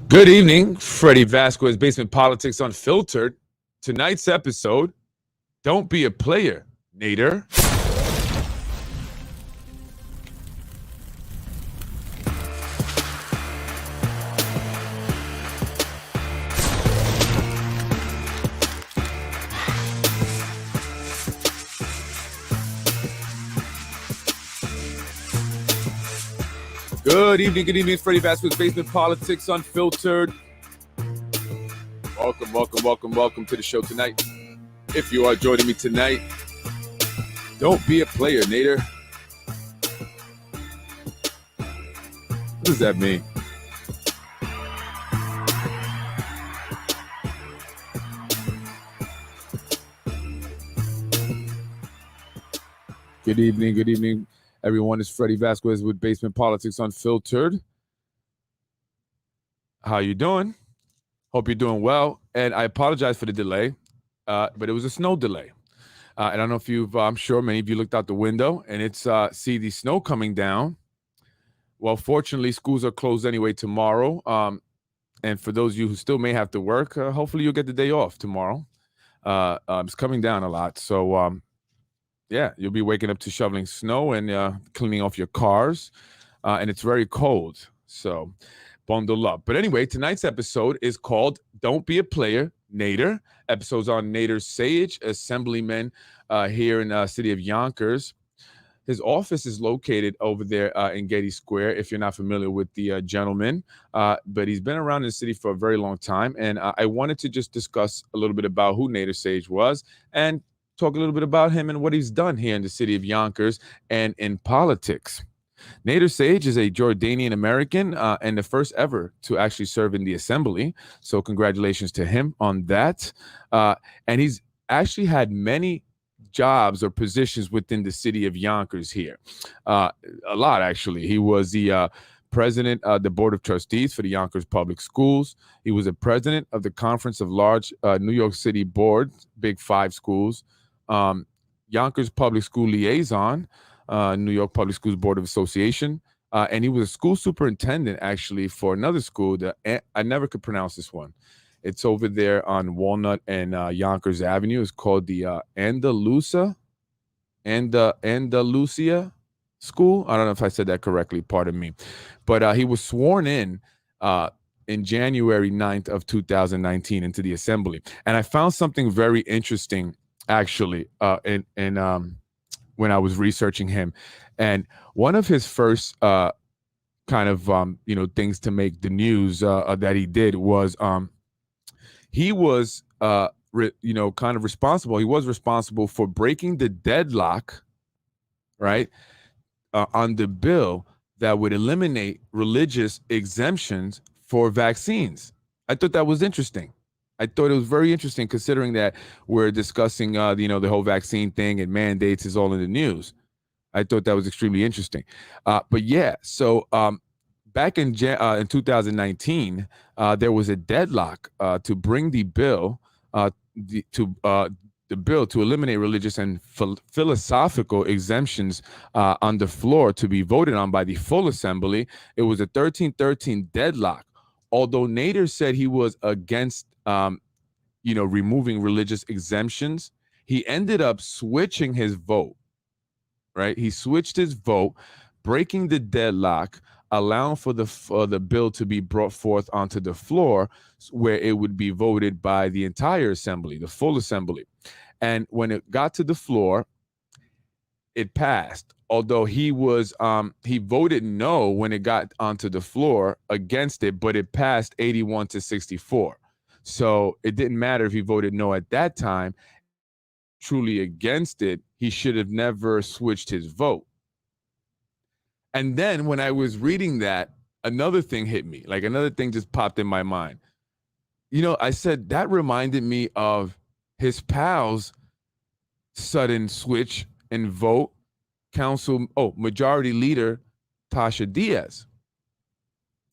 Good evening, Freddy Vazquez, Basement Politics Unfiltered. Tonight's episode, Don't Be a Player, Nader. Good evening, it's Freddy Vazquez, Basement Politics Unfiltered. Welcome to the show tonight. If you are joining me tonight, don't be a player, Nader. What does that mean? Good evening, everyone. It's Freddy Vazquez with Basement Politics Unfiltered. How you doing? Hope you're doing well. And I apologize for the delay, but it was a snow delay. And I don't know if I'm sure many of you looked out the window and it's see the snow coming down. Well, fortunately, schools are closed anyway tomorrow. And for those of you who still may have to work, hopefully you'll get the day off tomorrow. It's coming down a lot. So, yeah, you'll be waking up to shoveling snow and cleaning off your cars. And it's very cold. So bundle up. But anyway, tonight's episode is called Don't Be a Player, Nader. Episodes on Nader's Sayegh, Assemblyman here in the city of Yonkers. His office is located over there in Getty Square, if you're not familiar with the gentleman. But he's been around in the city for a very long time. And I wanted to just discuss a little bit about who Nader Sayegh was and talk a little bit about him and what he's done here in the city of Yonkers and in politics. Nader Sayegh is a Jordanian American and the first ever to actually serve in the assembly. So congratulations to him on that. And he's actually had many jobs or positions within the city of Yonkers here. A lot, actually. He was the president of the Board of Trustees for the Yonkers Public Schools. He was a president of the Conference of Large New York City Boards, Big Five schools. Yonkers Public School Liaison, New York Public Schools Board of Association. And he was a school superintendent, actually, for another school that I never could pronounce this one. It's over there on Walnut and Yonkers Avenue. It's called the Andalusia School. I don't know if I said that correctly. Pardon me. But he was sworn in January 9th of 2019 into the assembly. And I found something very interesting, actually, when I was researching him. And one of his first kind of, things to make the news that he did was he was, kind of responsible. He was responsible for breaking the deadlock, right, on the bill that would eliminate religious exemptions for vaccines. I thought that was interesting. I thought it was very interesting considering that we're discussing, the whole vaccine thing and mandates is all in the news. I thought that was extremely interesting. But yeah, so back in 2019, there was a deadlock to bring the bill the bill to eliminate religious and philosophical exemptions on the floor to be voted on by the full assembly. It was a 13-13 deadlock. Although Nader said he was against, removing religious exemptions, he ended up switching his vote, right? He switched his vote, breaking the deadlock, allowing for the bill to be brought forth onto the floor where it would be voted by the entire assembly, the full assembly. And when it got to the floor, it passed. Although he voted no when it got onto the floor against it, but it passed 81-64. So it didn't matter if he voted no at that time. Truly against it, he should have never switched his vote. And then when I was reading that, another thing hit me. Like another thing just popped in my mind. I said that reminded me of his pal's sudden switch and vote. Majority Leader Tasha Diaz.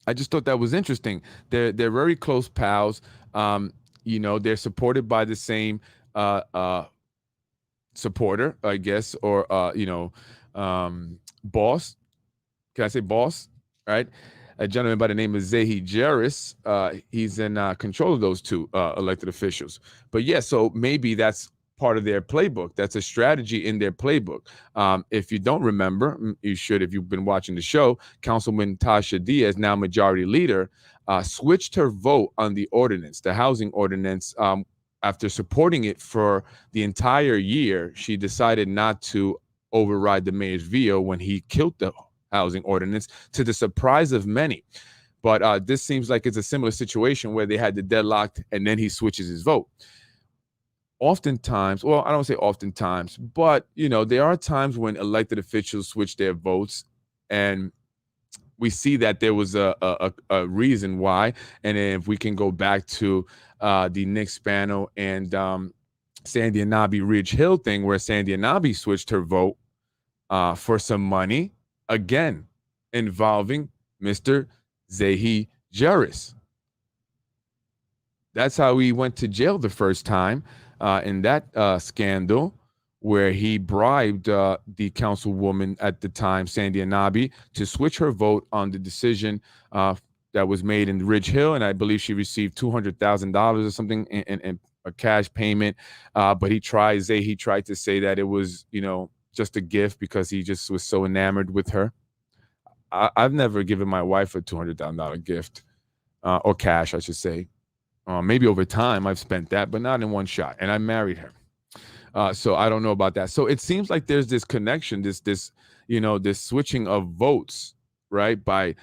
I just thought that was interesting. They're very close pals. They're supported by the same supporter, I guess, or boss. Can I say boss? Right. a gentleman by the name of Sayegh Jarris. He's in control of those two elected officials. But yeah, so maybe that's part of their playbook. That's a strategy in their playbook. If you don't remember, you should if you've been watching the show. Councilman Tasha Diaz, now majority leader, switched her vote on the ordinance, the housing ordinance. After supporting it for the entire year, she decided not to override the mayor's veto when he killed the housing ordinance, to the surprise of many. But this seems like it's a similar situation where they had the deadlocked and then he switches his vote. Oftentimes, well, I don't say oftentimes, but there are times when elected officials switch their votes, and we see that there was a reason why. And if we can go back to the Nick Spano and Sandy Anabi Ridge Hill thing, where Sandy Anabi switched her vote for some money, again, involving Mr. Sayegh Jarris. That's how he went to jail the first time in that scandal, where he bribed the councilwoman at the time, Sandy Anabi, to switch her vote on the decision that was made in Ridge Hill. And I believe she received $200,000 or something in a cash payment. But he tried to say that it was, just a gift because he just was so enamored with her. I've never given my wife a $200,000 gift or cash, I should say. Maybe over time I've spent that, but not in one shot. And I married her. So I don't know about that. So it seems like there's this connection, this switching of votes, right, by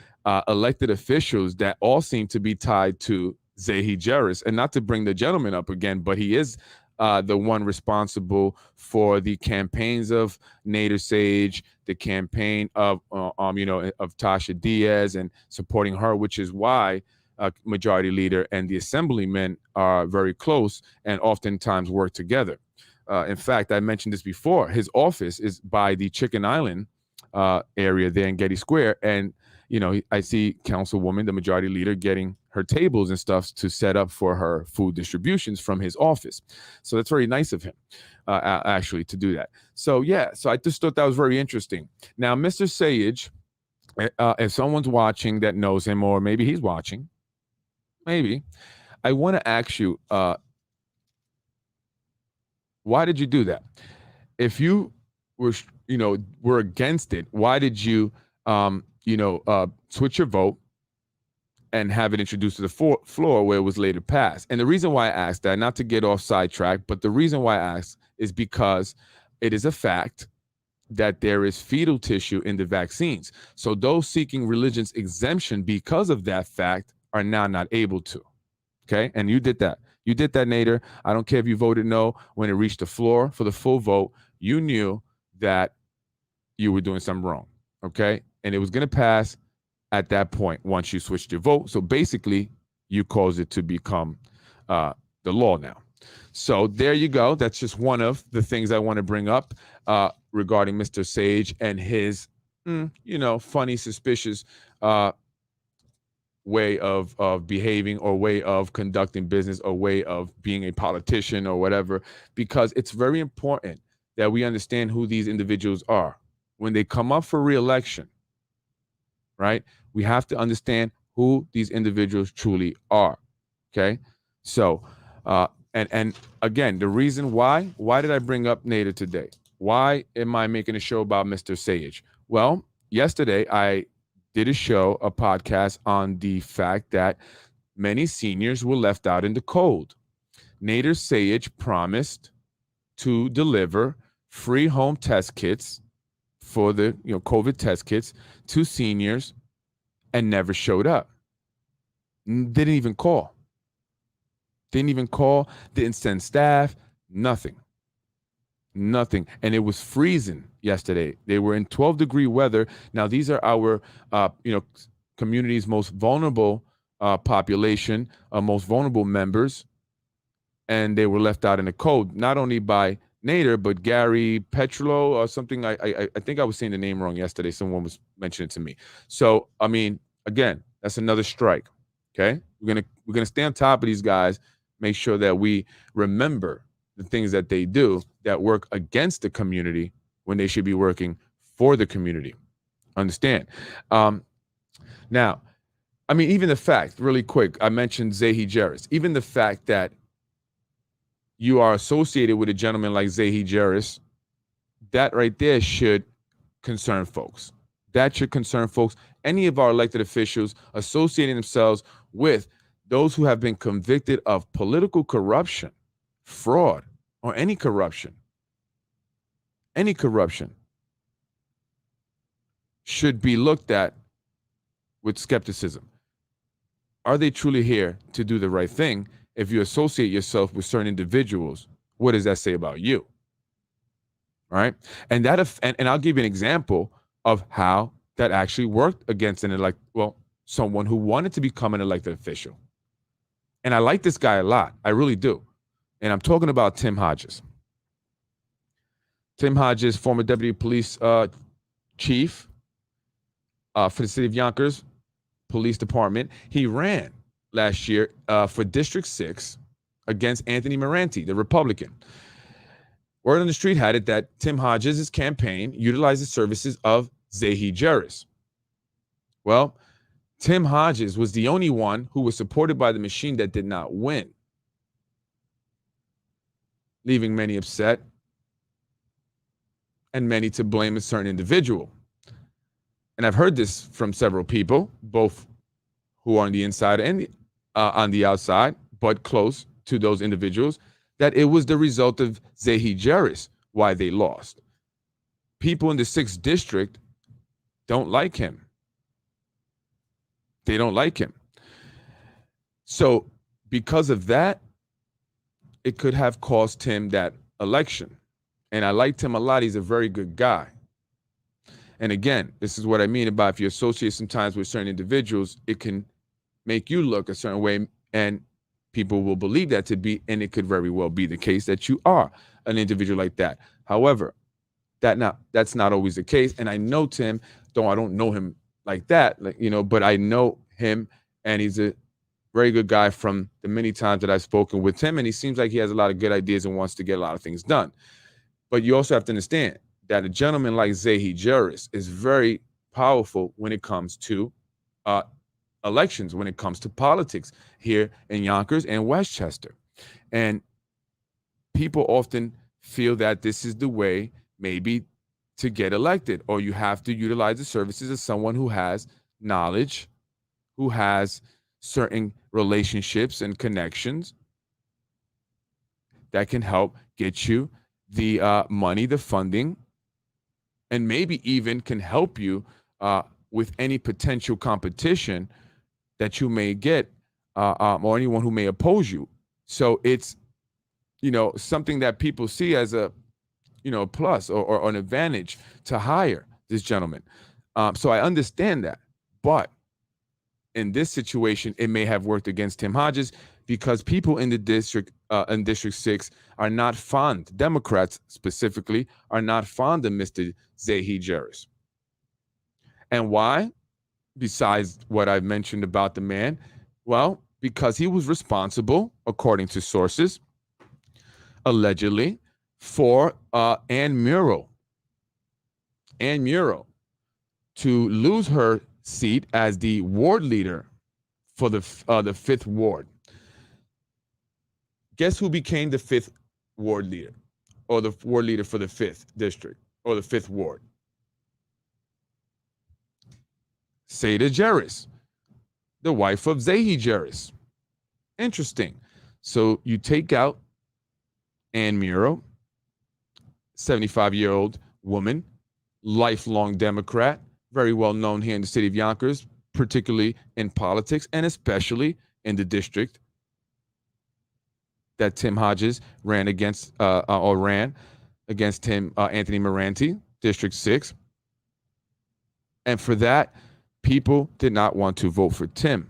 elected officials that all seem to be tied to Sayegh Jarris. And not to bring the gentleman up again, but he is the one responsible for the campaigns of Nader Sayegh, the campaign of Tasha Diaz and supporting her, which is why majority leader and the Assemblyman are very close and oftentimes work together. In fact, I mentioned this before. His office is by the Chicken Island area there in Getty Square. And, I see Councilwoman, the majority leader, getting her tables and stuff to set up for her food distributions from his office. So that's very nice of him, actually, to do that. So, yeah, so I just thought that was very interesting. Now, Mr. Sayegh, if someone's watching that knows him, or maybe he's watching, maybe, I want to ask you, why did you do that? If you were against it, why did you, switch your vote and have it introduced to the floor where it was later passed? And the reason why I asked that, not to get off sidetrack, but the reason why I asked is because it is a fact that there is fetal tissue in the vaccines. So those seeking religion's exemption because of that fact are now not able to. Okay. And you did that. You did that, Nader. I don't care if you voted no when it reached the floor for the full vote. You knew that you were doing something wrong. Okay. And it was going to pass at that point once you switched your vote. So basically, you caused it to become the law now. So there you go. That's just one of the things I want to bring up regarding Mr. Sayegh and his, funny, suspicious way of behaving, or way of conducting business, or way of being a politician, or whatever, because it's very important that we understand who these individuals are. When they come up for re-election, right, we have to understand who these individuals truly are. Okay. So, and again, the reason why did I bring up Nader today? Why am I making a show about Mr. Sayegh? Well, yesterday I did a podcast on the fact that many seniors were left out in the cold. Nader Sayegh promised to deliver free home test kits for the COVID test kits to seniors, and never showed up. Didn't even call. Didn't send staff, nothing. And it was freezing yesterday. They were in 12-degree weather. Now, these are our, community's most vulnerable population, most vulnerable members. And they were left out in the cold, not only by Nader, but Gary Petrolo or something. I think I was saying the name wrong yesterday. Someone was mentioning it to me. So, I mean, again, that's another strike. Okay. We're gonna stay on top of these guys, make sure that we remember the things that they do that work against the community when they should be working for the community. Understand? Now, I mean, even the fact, really quick, I mentioned Sayegh Jarris. Even the fact that you are associated with a gentleman like Sayegh Jarris, that right there should concern folks. That should concern folks. Any of our elected officials associating themselves with those who have been convicted of political corruption, fraud, or any corruption should be looked at with skepticism. Are they truly here to do the right thing? If you associate yourself with certain individuals, what does that say about you? Right? And I'll give you an example of how that actually worked against someone who wanted to become an elected official. And I like this guy a lot. I really do. And I'm talking about Tim Hodges. Tim Hodges, former deputy police chief for the city of Yonkers Police Department. He ran last year for District 6 against Anthony Moranti, the Republican. Word on the street had it that Tim Hodges' campaign utilized the services of Sayegh Jarris. Well, Tim Hodges was the only one who was supported by the machine that did not win, leaving many upset and many to blame a certain individual. And I've heard this from several people, both who are on the inside and on the outside, but close to those individuals, that it was the result of Sayegh Jarris why they lost. People in the 6th district don't like him. They don't like him. So because of that, it could have cost him that election. And I liked him a lot. He's a very good guy. And again, this is what I mean about if you associate sometimes with certain individuals, it can make you look a certain way, and people will believe that to be, and it could very well be the case that you are an individual like that. However, that's not always the case. And I know Tim, though I don't know him like that, but I know him, and he's a very good guy from the many times that I've spoken with him, and he seems like he has a lot of good ideas and wants to get a lot of things done. But you also have to understand that a gentleman like Sayegh Jarris is very powerful when it comes to elections, when it comes to politics here in Yonkers and Westchester. And people often feel that this is the way maybe to get elected, or you have to utilize the services of someone who has knowledge, who has certain relationships and connections that can help get you the money, the funding, and maybe even can help you with any potential competition that you may get, or anyone who may oppose you. So it's, something that people see as a, plus or an advantage to hire this gentleman. So I understand that. But in this situation, it may have worked against Tim Hodges because people in the district, in District 6, are not fond, Democrats specifically, are not fond of Mr. Sayegh Jarris. And why? Besides what I've mentioned about the man, well, because he was responsible, according to sources, allegedly, for Ann Murrow to lose her seat as the ward leader for the 5th ward. Guess who became the 5th ward leader, or the ward leader for the 5th district, or the 5th ward? Sayegh Jarris, the wife of Sayegh Jarris. Interesting. So you take out Ann Murrow, 75-year-old woman, lifelong Democrat, very well known here in the city of Yonkers, particularly in politics and especially in the district that Tim Hodges ran against Anthony Moranti, District 6. And for that, people did not want to vote for Tim.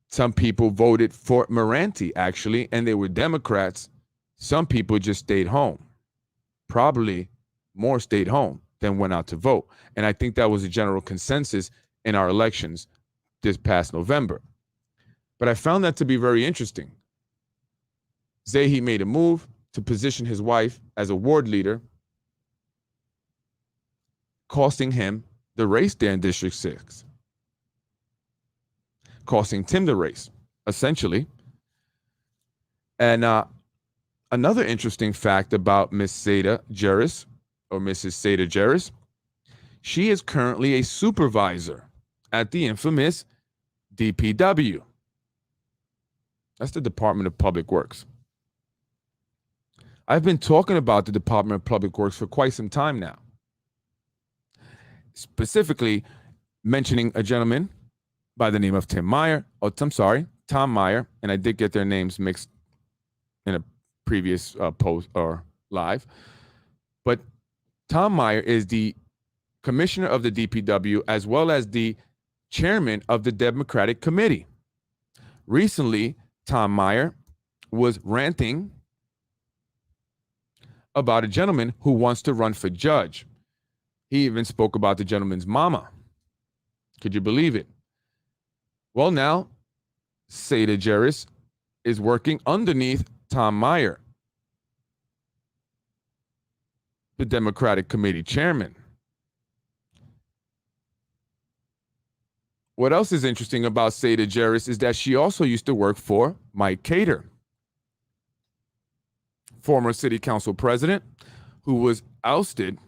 Some people voted for Moranti, actually, and they were Democrats. Some people just stayed home. Probably more stayed home than went out to vote. And I think that was a general consensus in our elections this past November. But I found that to be very interesting. Sayegh made a move to position his wife as a ward leader, costing him the race there in District 6. costing Tim the race, essentially. And another interesting fact about Miss Sayegh Jarris, or Mrs. Sayegh Jarris, she is currently a supervisor at the infamous DPW. That's the Department of Public Works. I've been talking about the Department of Public Works for quite some time now. Specifically mentioning a gentleman by the name of Tom Meyer, and I did get their names mixed in a previous post or live. But Tom Meyer is the commissioner of the DPW as well as the chairman of the Democratic Committee. Recently, Tom Meyer was ranting about a gentleman who wants to run for judge. He even spoke about the gentleman's mama. Could you believe it? Well, now, Sayegh Jarris is working underneath Tom Meyer, the Democratic Committee chairman. What else is interesting about Sayegh Jarris is that she also used to work for Mike Cater, former city council president, who was ousted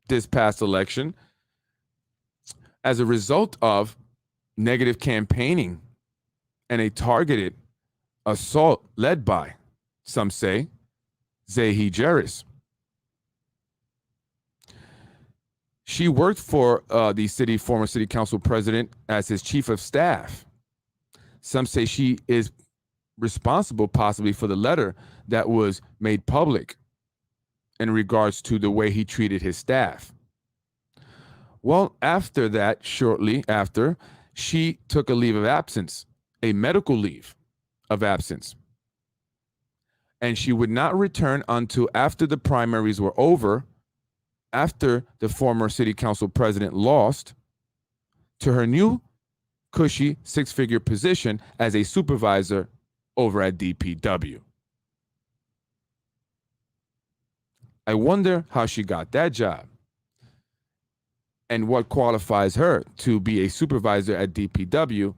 this past election as a result of negative campaigning and a targeted assault led by, some say, Sayegh Jarris. She worked for the former city council president as his chief of staff. Some say she is responsible possibly for the letter that was made public in regards to the way he treated his staff. Well, after that, shortly after, she took a leave of absence, a medical leave of absence. And she would not return until after the primaries were over, after the former city council president lost, to her new cushy six-figure position as a supervisor over at DPW. I wonder how she got that job and what qualifies her to be a supervisor at DPW,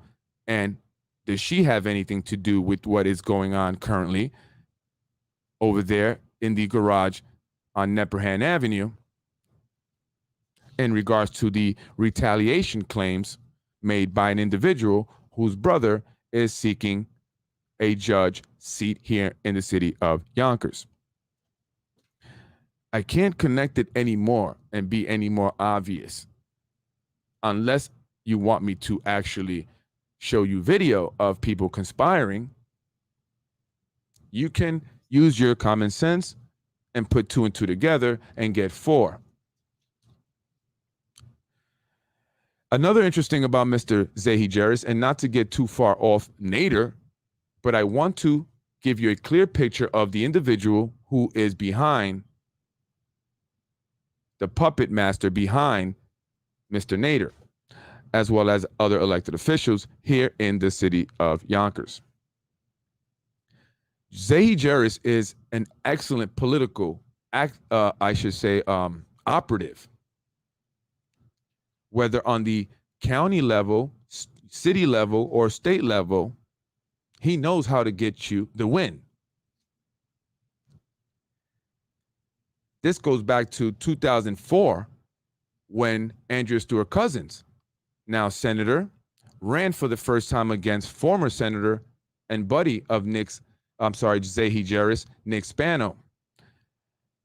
and does she have anything to do with what is going on currently over there in the garage on Nepperhan Avenue in regards to the retaliation claims made by an individual whose brother is seeking a judge seat here in the city of Yonkers. I can't connect it anymore and be any more obvious unless you want me to actually show you video of people conspiring. You can use your common sense and put two and two together and get four. Another interesting about Mr. Sayegh Jarris, and not to get too far off Nader, but I want to give you a clear picture of the individual who is behind, the puppet master behind Mr. Nader, as well as other elected officials here in the city of Yonkers. Sayegh Jarris is an excellent political, operative, whether on the county level, city level, or state level. He knows how to get you the win. This goes back to 2004 when Andrea Stewart Cousins, now senator, ran for the first time against former senator and buddy of Sayegh Jarris, Nick Spano.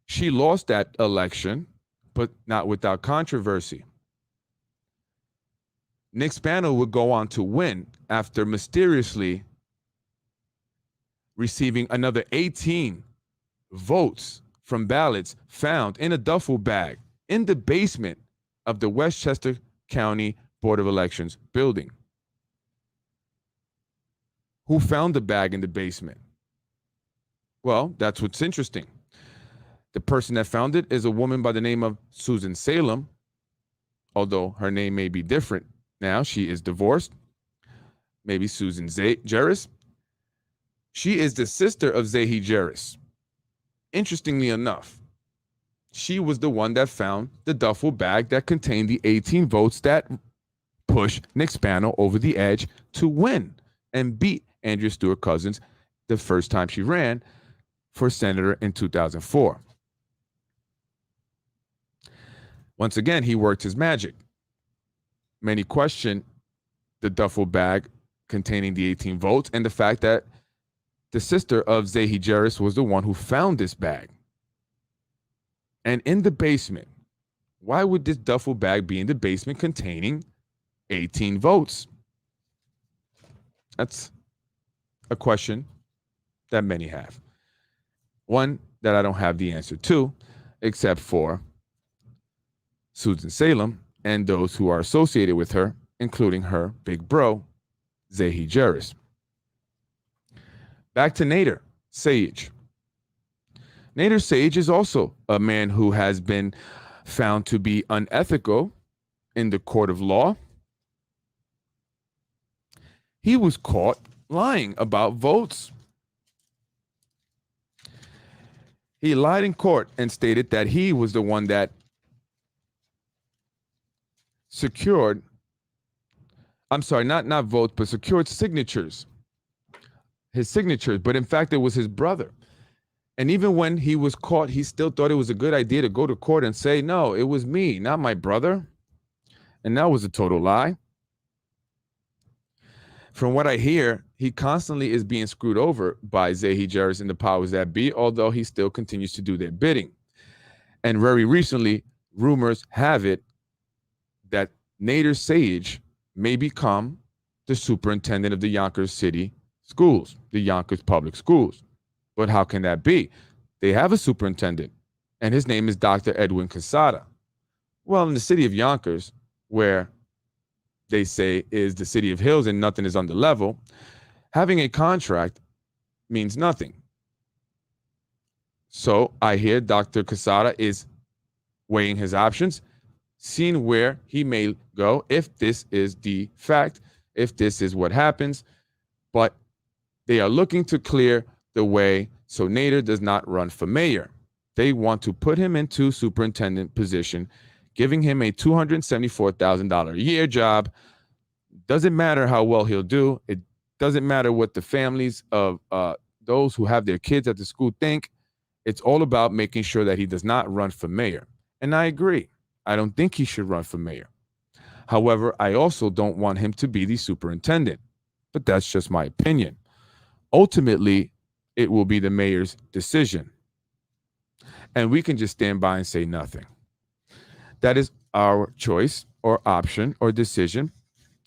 She lost that election, but not without controversy. Nick Spano would go on to win after mysteriously receiving another 18 votes from ballots found in a duffel bag in the basement of the Westchester County Board of Elections building. Who found the bag in the basement? Well, that's what's interesting. The person that found it is a woman by the name of Susan Salem, although her name may be different now. She is divorced. Maybe Susan Jarris. She is the sister of Sayegh Jarris. Interestingly enough, she was the one that found the duffel bag that contained the 18 votes that push Nick Spano over the edge to win and beat Andrea Stewart Cousins the first time she ran for senator in 2004. Once again, he worked his magic. Many question the duffel bag containing the 18 votes and the fact that the sister of Sayegh Jarris was the one who found this bag. And in the basement, why would this duffel bag be in the basement containing 18 votes? That's a question that many have. One that I don't have the answer to, except for Susan Salem and those who are associated with her, including her big bro, Sayegh Jarris. Back to Nader Sayegh. Nader Sayegh is also a man who has been found to be unethical in the court of law. He was caught lying about votes. He lied in court and stated that he was the one that secured, not votes, but secured signatures. His signatures, but in fact, it was his brother. And even when he was caught, he still thought it was a good idea to go to court and say, no, it was me, not my brother. And that was a total lie. From what I hear, he constantly is being screwed over by Sayegh Jarris and the powers that be, although he still continues to do their bidding. And very recently, rumors have it that Nader Sayegh may become the superintendent of the Yonkers City schools, the Yonkers Public Schools. But how can that be? They have a superintendent, and his name is Dr. Edwin Quesada. Well, in the city of Yonkers, where they say is the city of hills and nothing is on the level, having a contract means nothing. So I hear Dr. Quesada is weighing his options, seeing where he may go if this is the fact, if this is what happens. But they are looking to clear the way so Nader does not run for mayor. They want to put him into superintendent position, giving him a $274,000 a year job. Doesn't matter how well he'll do. It doesn't matter what the families of those who have their kids at the school think. It's all about making sure that he does not run for mayor. And I agree. I don't think he should run for mayor. However, I also don't want him to be the superintendent. But that's just my opinion. Ultimately, it will be the mayor's decision. And we can just stand by and say nothing. That is our choice or option or decision.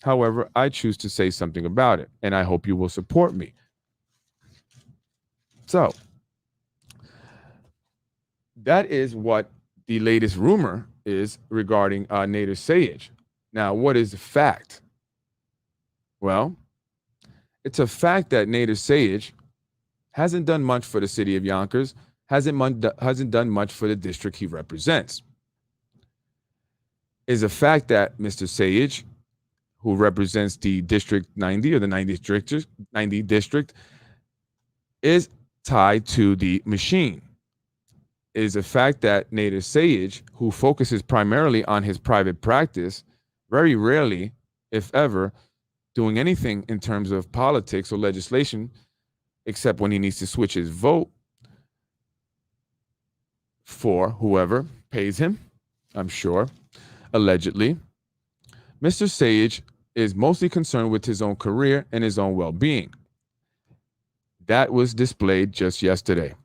However, I choose to say something about it, and I hope you will support me. So, that is what the latest rumor is regarding Nader Sayegh. Now, what is the fact? Well, it's a fact that Nader Sayegh hasn't done much for the city of Yonkers, hasn't done much for the district he represents. It's a fact that Mr. Sayegh, who represents the District 90 or the 90 district, is tied to the machine. It is a fact that Nader Sayegh, who focuses primarily on his private practice, very rarely, if ever, doing anything in terms of politics or legislation, except when he needs to switch his vote for whoever pays him, I'm sure, allegedly. Mr. Sayegh is mostly concerned with his own career and his own well-being. That was displayed just yesterday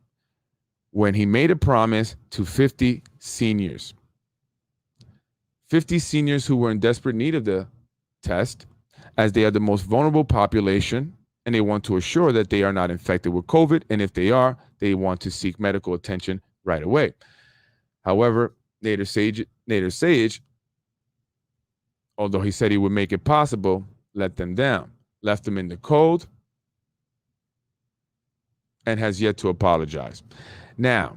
when he made a promise to 50 seniors. 50 seniors who were in desperate need of the test, as they are the most vulnerable population, and they want to assure that they are not infected with COVID, and if they are, they want to seek medical attention right away. However, Nader Sayegh, although he said he would make it possible, let them down, left them in the cold, and has yet to apologize. Now,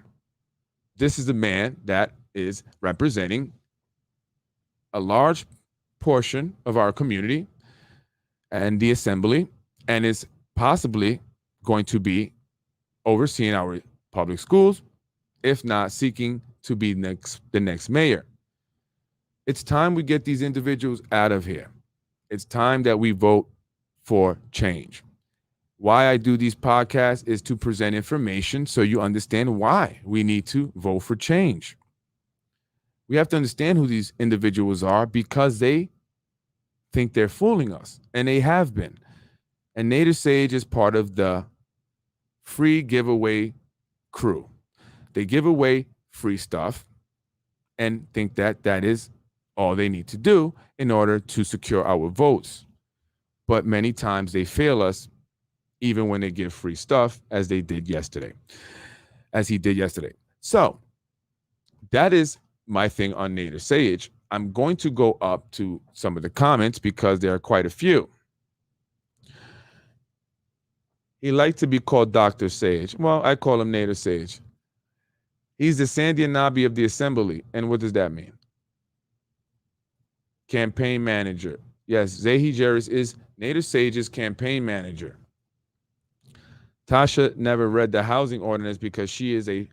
this is a man that is representing a large portion of our community and the assembly, and is possibly going to be overseeing our public schools, if not seeking to be the next mayor. It's time we get these individuals out of here. It's time that we vote for change. Why I do these podcasts is to present information so you understand why we need to vote for change. We have to understand who these individuals are because they think they're fooling us, and they have been. And Nader Sayegh is part of the free giveaway crew. They give away free stuff and think that that is all they need to do in order to secure our votes. But many times they fail us, even when they give free stuff, as he did yesterday. So that is my thing on Nader Sayegh. I'm going to go up to some of the comments because there are quite a few. He liked to be called Dr. Sayegh. Well, I call him Nader Sayegh. He's the Sandy Anabi of the Assembly. And what does that mean? Campaign manager. Yes, Zahi Jerris is Nader Sage's campaign manager. Tasha never read the housing ordinance because she is a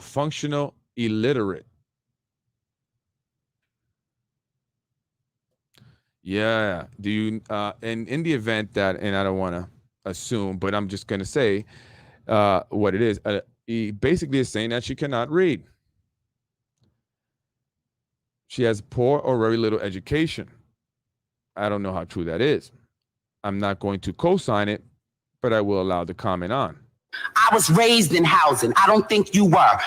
functional illiterate. Yeah. Do you, and in the event that, and I don't want to assume, but I'm just going to say what it is. He basically is saying that she cannot read. She has poor or very little education. I don't know how true that is. I'm not going to co-sign it, but I will allow the comment on. I was raised in housing. I don't think you were.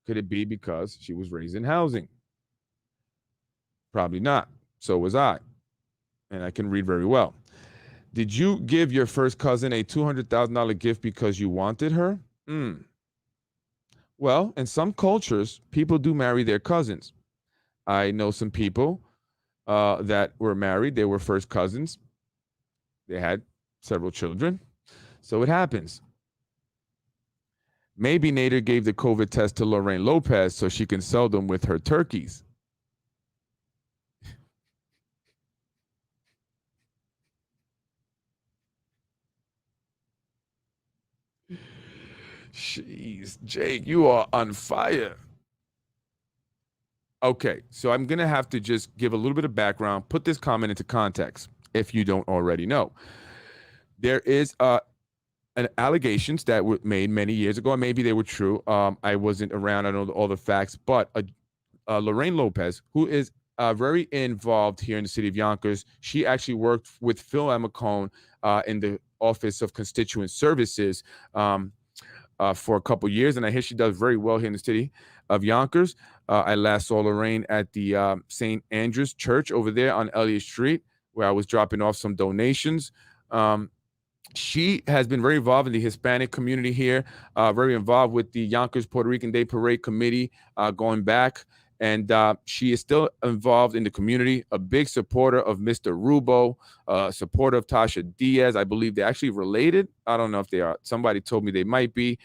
Could it be because she was raised in housing? Probably not. So was I. And I can read very well. Did you give your first cousin a $200,000 gift because you wanted her? Well, in some cultures, people do marry their cousins. I know some people that were married. They were first cousins. They had several children. So it happens. Maybe Nader gave the COVID test to Lorraine Lopez so she can sell them with her turkeys. Jeez, Jake, you are on fire. Okay, so I'm going to have to just give a little bit of background, put this comment into context, if you don't already know. There is allegations that were made many years ago, and maybe they were true. I wasn't around. I don't know all the facts, but Lorraine Lopez, who is very involved here in the city of Yonkers, she actually worked with Phil Emacone in the Office of Constituent Services for a couple years, and I hear she does very well here in the city of Yonkers. I last saw Lorraine at the St. Andrew's Church over there on Elliott Street, where I was dropping off some donations. She has been very involved in the Hispanic community here, very involved with the Yonkers Puerto Rican Day Parade Committee going back. And she is still involved in the community, a big supporter of Mr. Rubo, supporter of Tasha Diaz. I believe they're actually related. I don't know if they are. Somebody told me they might be.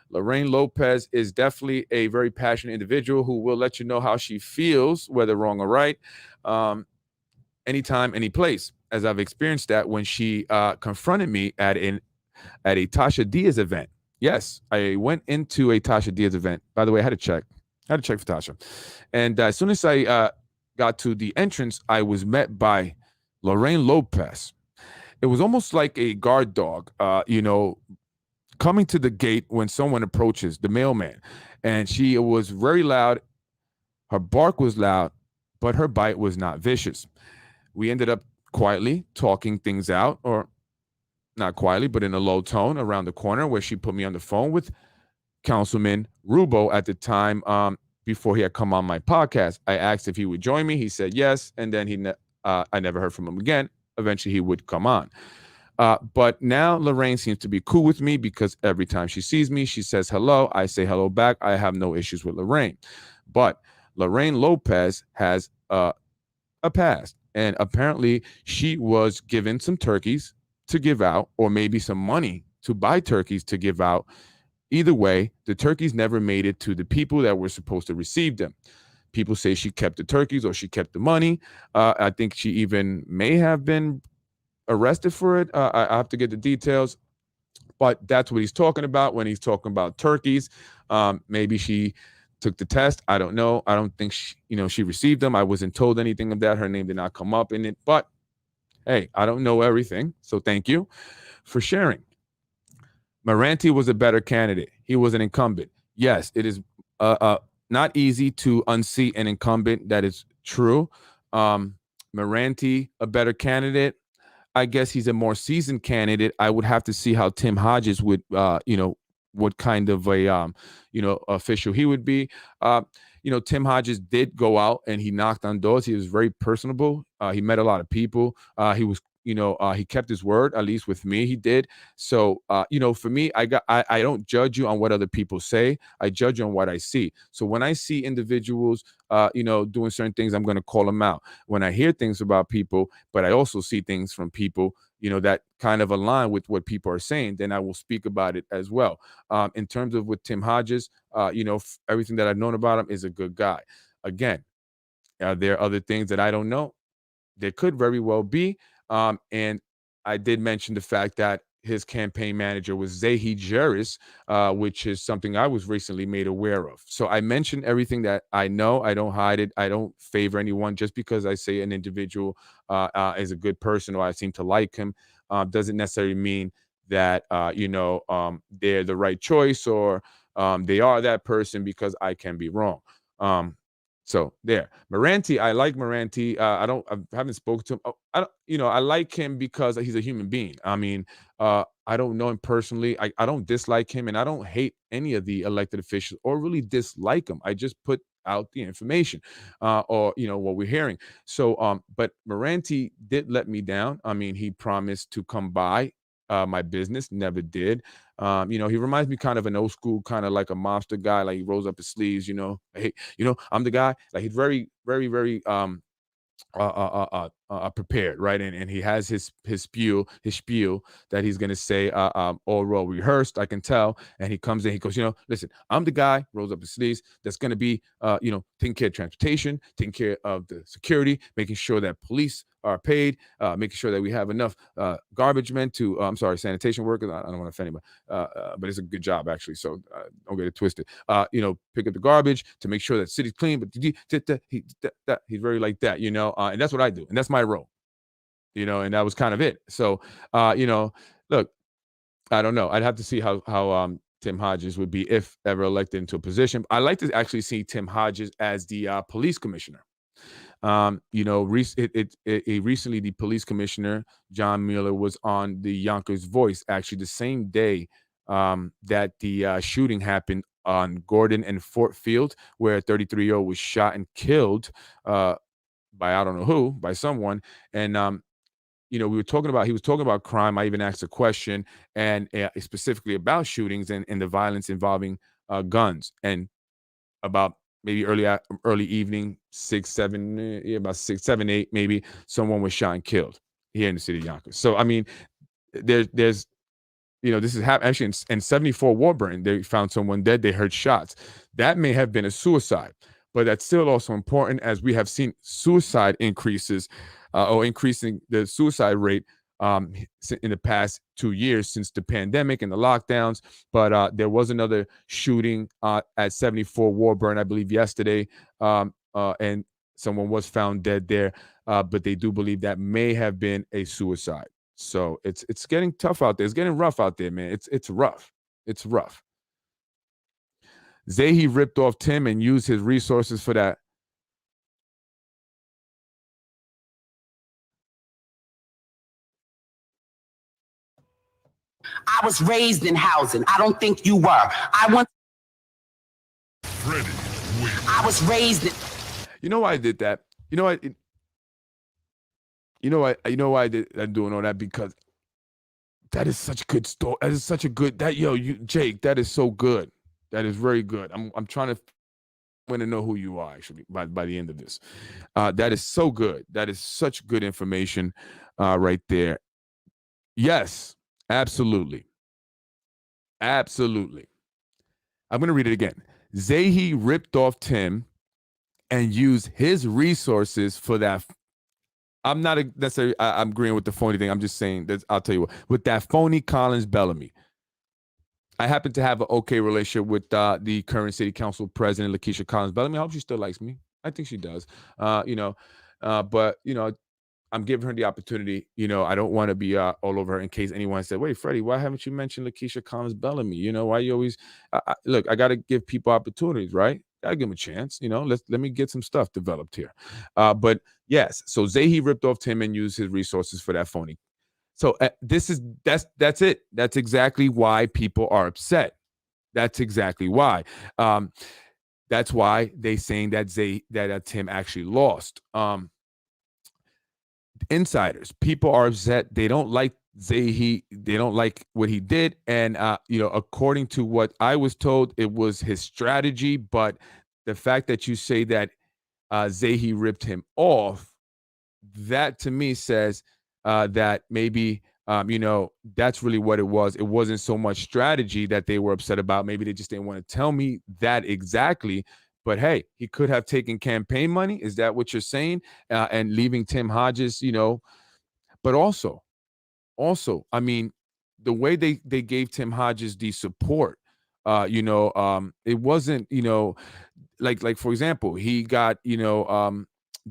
Lorraine Lopez is definitely a very passionate individual who will let you know how she feels, whether wrong or right, anytime, any place, as I've experienced that when she confronted me at a Tasha Diaz event. Yes, I went into a Tasha Diaz event. By the way, I had to check for Tasha. And as soon as I got to the entrance, I was met by Lorraine Lopez. It was almost like a guard dog, coming to the gate when someone approaches, the mailman. And she was very loud. Her bark was loud, but her bite was not vicious. We ended up quietly talking things out, or not quietly, but in a low tone around the corner, where she put me on the phone with Councilman Rubo at the time, before he had come on my podcast. I asked if he would join me. He said yes, and then I never heard from him again. Eventually, he would come on. But now Lorraine seems to be cool with me because every time she sees me, she says hello. I say hello back. I have no issues with Lorraine. But Lorraine Lopez has a past, and apparently she was given some turkeys to give out, or maybe some money to buy turkeys to give out. Either way, the turkeys never made it to the people that were supposed to receive them. People say she kept the turkeys or she kept the money. I think she even may have been arrested for it. I have to get the details, but that's what he's talking about when he's talking about turkeys. Maybe she took the test. I don't know. I don't think she received them. I wasn't told anything of that. Her name did not come up in it. But hey, I don't know everything. So thank you for sharing. Moranti was a better candidate. He was an incumbent. Yes, it is not easy to unseat an incumbent. That is true. Moranti, a better candidate. I guess he's a more seasoned candidate. I would have to see how Tim Hodges would, what kind of a, official he would be. Tim Hodges did go out and he knocked on doors. He was very personable. He met a lot of people. He was, he kept his word, at least with me, he did. So, for me, I don't judge you on what other people say. I judge you on what I see. So when I see individuals, doing certain things, I'm going to call them out. When I hear things about people, but I also see things from people, that kind of align with what people are saying, then I will speak about it as well. In terms of with Tim Hodges, everything that I've known about him is a good guy. Again, there are other things that I don't know. There could very well be. And I did mention the fact that his campaign manager was Sayegh Jerris, which is something I was recently made aware of. So I mentioned everything that I know. I don't hide it. I don't favor anyone just because I say an individual is a good person or I seem to like him. Doesn't necessarily mean that they're the right choice or they are that person, because I can be wrong. So there, Moranti, I like Moranti. I haven't spoken to him. I like him because he's a human being. I mean, I don't know him personally. I don't dislike him, and I don't hate any of the elected officials or really dislike them. I just put out the information, or what we're hearing. So, but Moranti did let me down. I mean, he promised to come by my business, never did. He reminds me kind of an old school, kind of like a mobster guy. Like he rolls up his sleeves, hey, I'm the guy. Like he's very, very, very prepared, right? And he has his spiel that he's gonna say all well rehearsed, I can tell. And he comes in, he goes, listen, I'm the guy, rolls up his sleeves, that's gonna be taking care of transportation, taking care of the security, making sure that police are paid, making sure that we have enough garbage men to sanitation workers. I don't want to offend anybody, but it's a good job actually, so don't get it twisted. Pick up the garbage to make sure that city's clean, but he's very like that, and that's what I do, and that's my role, and that was kind of it. So look, I don't know, I'd have to see how Tim Hodges would be if ever elected into a position. I like to actually see Tim Hodges as the police commissioner. Recently the police commissioner, John Mueller, was on the Yonkers Voice, actually the same day that the shooting happened on Gordon and Fort Field, where a 33-year-old was shot and killed by I don't know who, by someone. And he was talking about crime. I even asked a question, and specifically about shootings and the violence involving guns. And about maybe early evening, 6, 7, about 6, 7, 8, maybe, someone was shot and killed here in the city of Yonkers. So I mean, there's this is happening actually in 74 Warburton. They found someone dead. They heard shots. That may have been a suicide, but that's still also important, as we have seen suicide increases or increasing the suicide rate in the past 2 years since the pandemic and the lockdowns. But there was another shooting at 74 Warburton, I believe, yesterday, and someone was found dead there. But they do believe that may have been a suicide. So it's getting tough out there. It's getting rough out there, man. It's rough. It's rough. Sayegh ripped off Tim and used his resources for that. I was raised in housing. I don't think you were. Freddy. I was raised in. You know why I did that? You know what? You know why I'm doing all that? Because that is such a good story. That is such a good Jake. That is so good. That is very good. I'm trying to want to know who you are actually by the end of this. That is so good. That is such good information right there. Yes, absolutely. Absolutely. I'm going to read it again. Sayegh ripped off Tim and used his resources for that. I'm not necessarily, I'm agreeing with the phony thing. I'm just saying that, I'll tell you what, with that phony Collins Bellamy. I happen to have an okay relationship with the current city council president, Lakeisha Collins Bellamy. I hope she still likes me. I think she does. But I'm giving her the opportunity. I don't want to be all over her in case anyone said, "Wait, Freddie, why haven't you mentioned Lakeisha Collins Bellamy? Why you always look?" I got to give people opportunities, right? Got to give them a chance. Let me get some stuff developed here. But yes, so Sayegh ripped off Tim and used his resources for that phony. So that's it. That's exactly why people are upset. That's exactly why. That's why they saying that Tim actually lost. Insiders, people are upset. They don't like Sayegh. They don't like what he did. And according to what I was told, it was his strategy. But the fact that you say that Sayegh ripped him off, that to me says that maybe that's really what it was. It wasn't so much strategy that they were upset about. Maybe they just didn't want to tell me that exactly. But hey, he could have taken campaign money. Is that what you're saying? And leaving Tim Hodges, but also, I mean, the way they gave Tim Hodges the support, it wasn't, like for example, he got,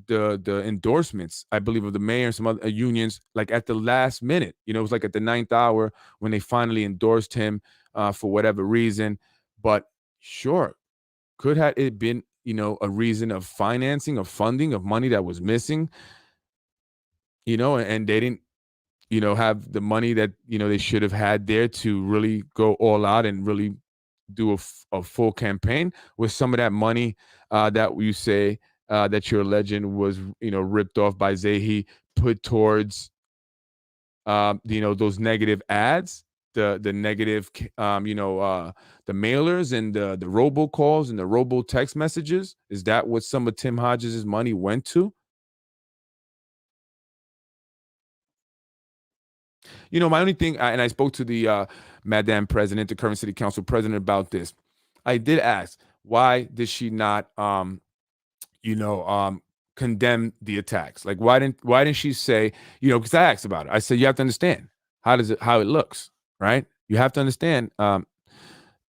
the endorsements, I believe, of the mayor and some other unions, like at the last minute. It was like at the 9th hour when they finally endorsed him for whatever reason. But sure, could have it been, a reason of financing, of funding, of money that was missing, and they didn't, have the money that, they should have had there to really go all out and really do a full campaign with some of that money that you say that your legend was, ripped off by Sayegh, put towards, those negative ads, the negative, the mailers and the robocalls and the robo text messages. Is that what some of Tim Hodges' money went to? My only thing, and I spoke to the Madam President, the current city council president, about this. I did ask, why did she not, condemn the attacks? Like, why didn't she say, because I asked about it. I said, you have to understand how it looks, right? You have to understand,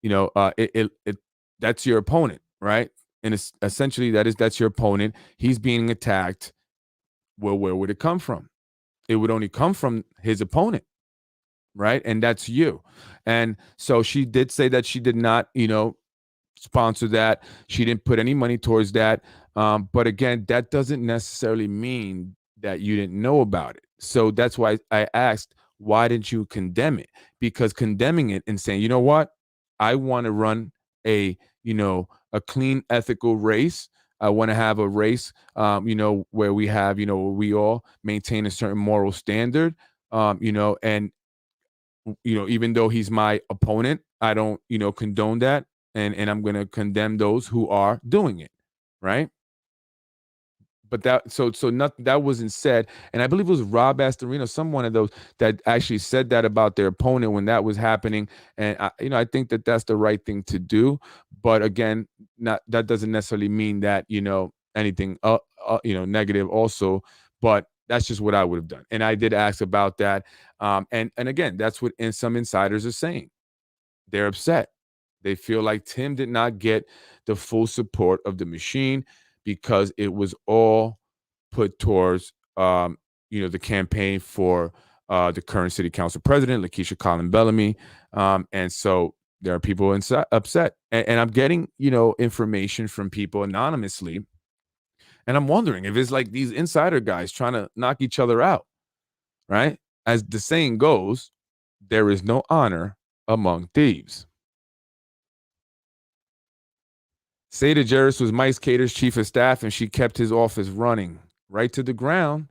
it that's your opponent, right? And it's essentially that's your opponent. He's being attacked. Well, where would it come from? It would only come from his opponent, right? And that's you. And so she did say that she did not, sponsor that. She didn't put any money towards that. But again, that doesn't necessarily mean that you didn't know about it. So that's why I asked, why didn't you condemn it? Because condemning it and saying, you know what, I want to run a clean, ethical race. I want to have a race, where we have, where we all maintain a certain moral standard, and even though he's my opponent, I don't, condone that. And I'm going to condemn those who are doing it. Right. But nothing that wasn't said. And I believe it was Rob Astorino, someone of those, that actually said that about their opponent when that was happening. And I think that that's the right thing to do. But again, that doesn't necessarily mean that, anything, negative also, but that's just what I would have done. And I did ask about that. And again, that's what some insiders are saying. They're upset. They feel like Tim did not get the full support of the machine because it was all put towards, the campaign for the current city council president, Lakeisha Collins Bellamy. And so there are people upset. And I'm getting, information from people anonymously. And I'm wondering if it's like these insider guys trying to knock each other out, right? As the saying goes, there is no honor among thieves. Sayegh Jarris was Mike Cater's chief of staff, and she kept his office running right to the ground.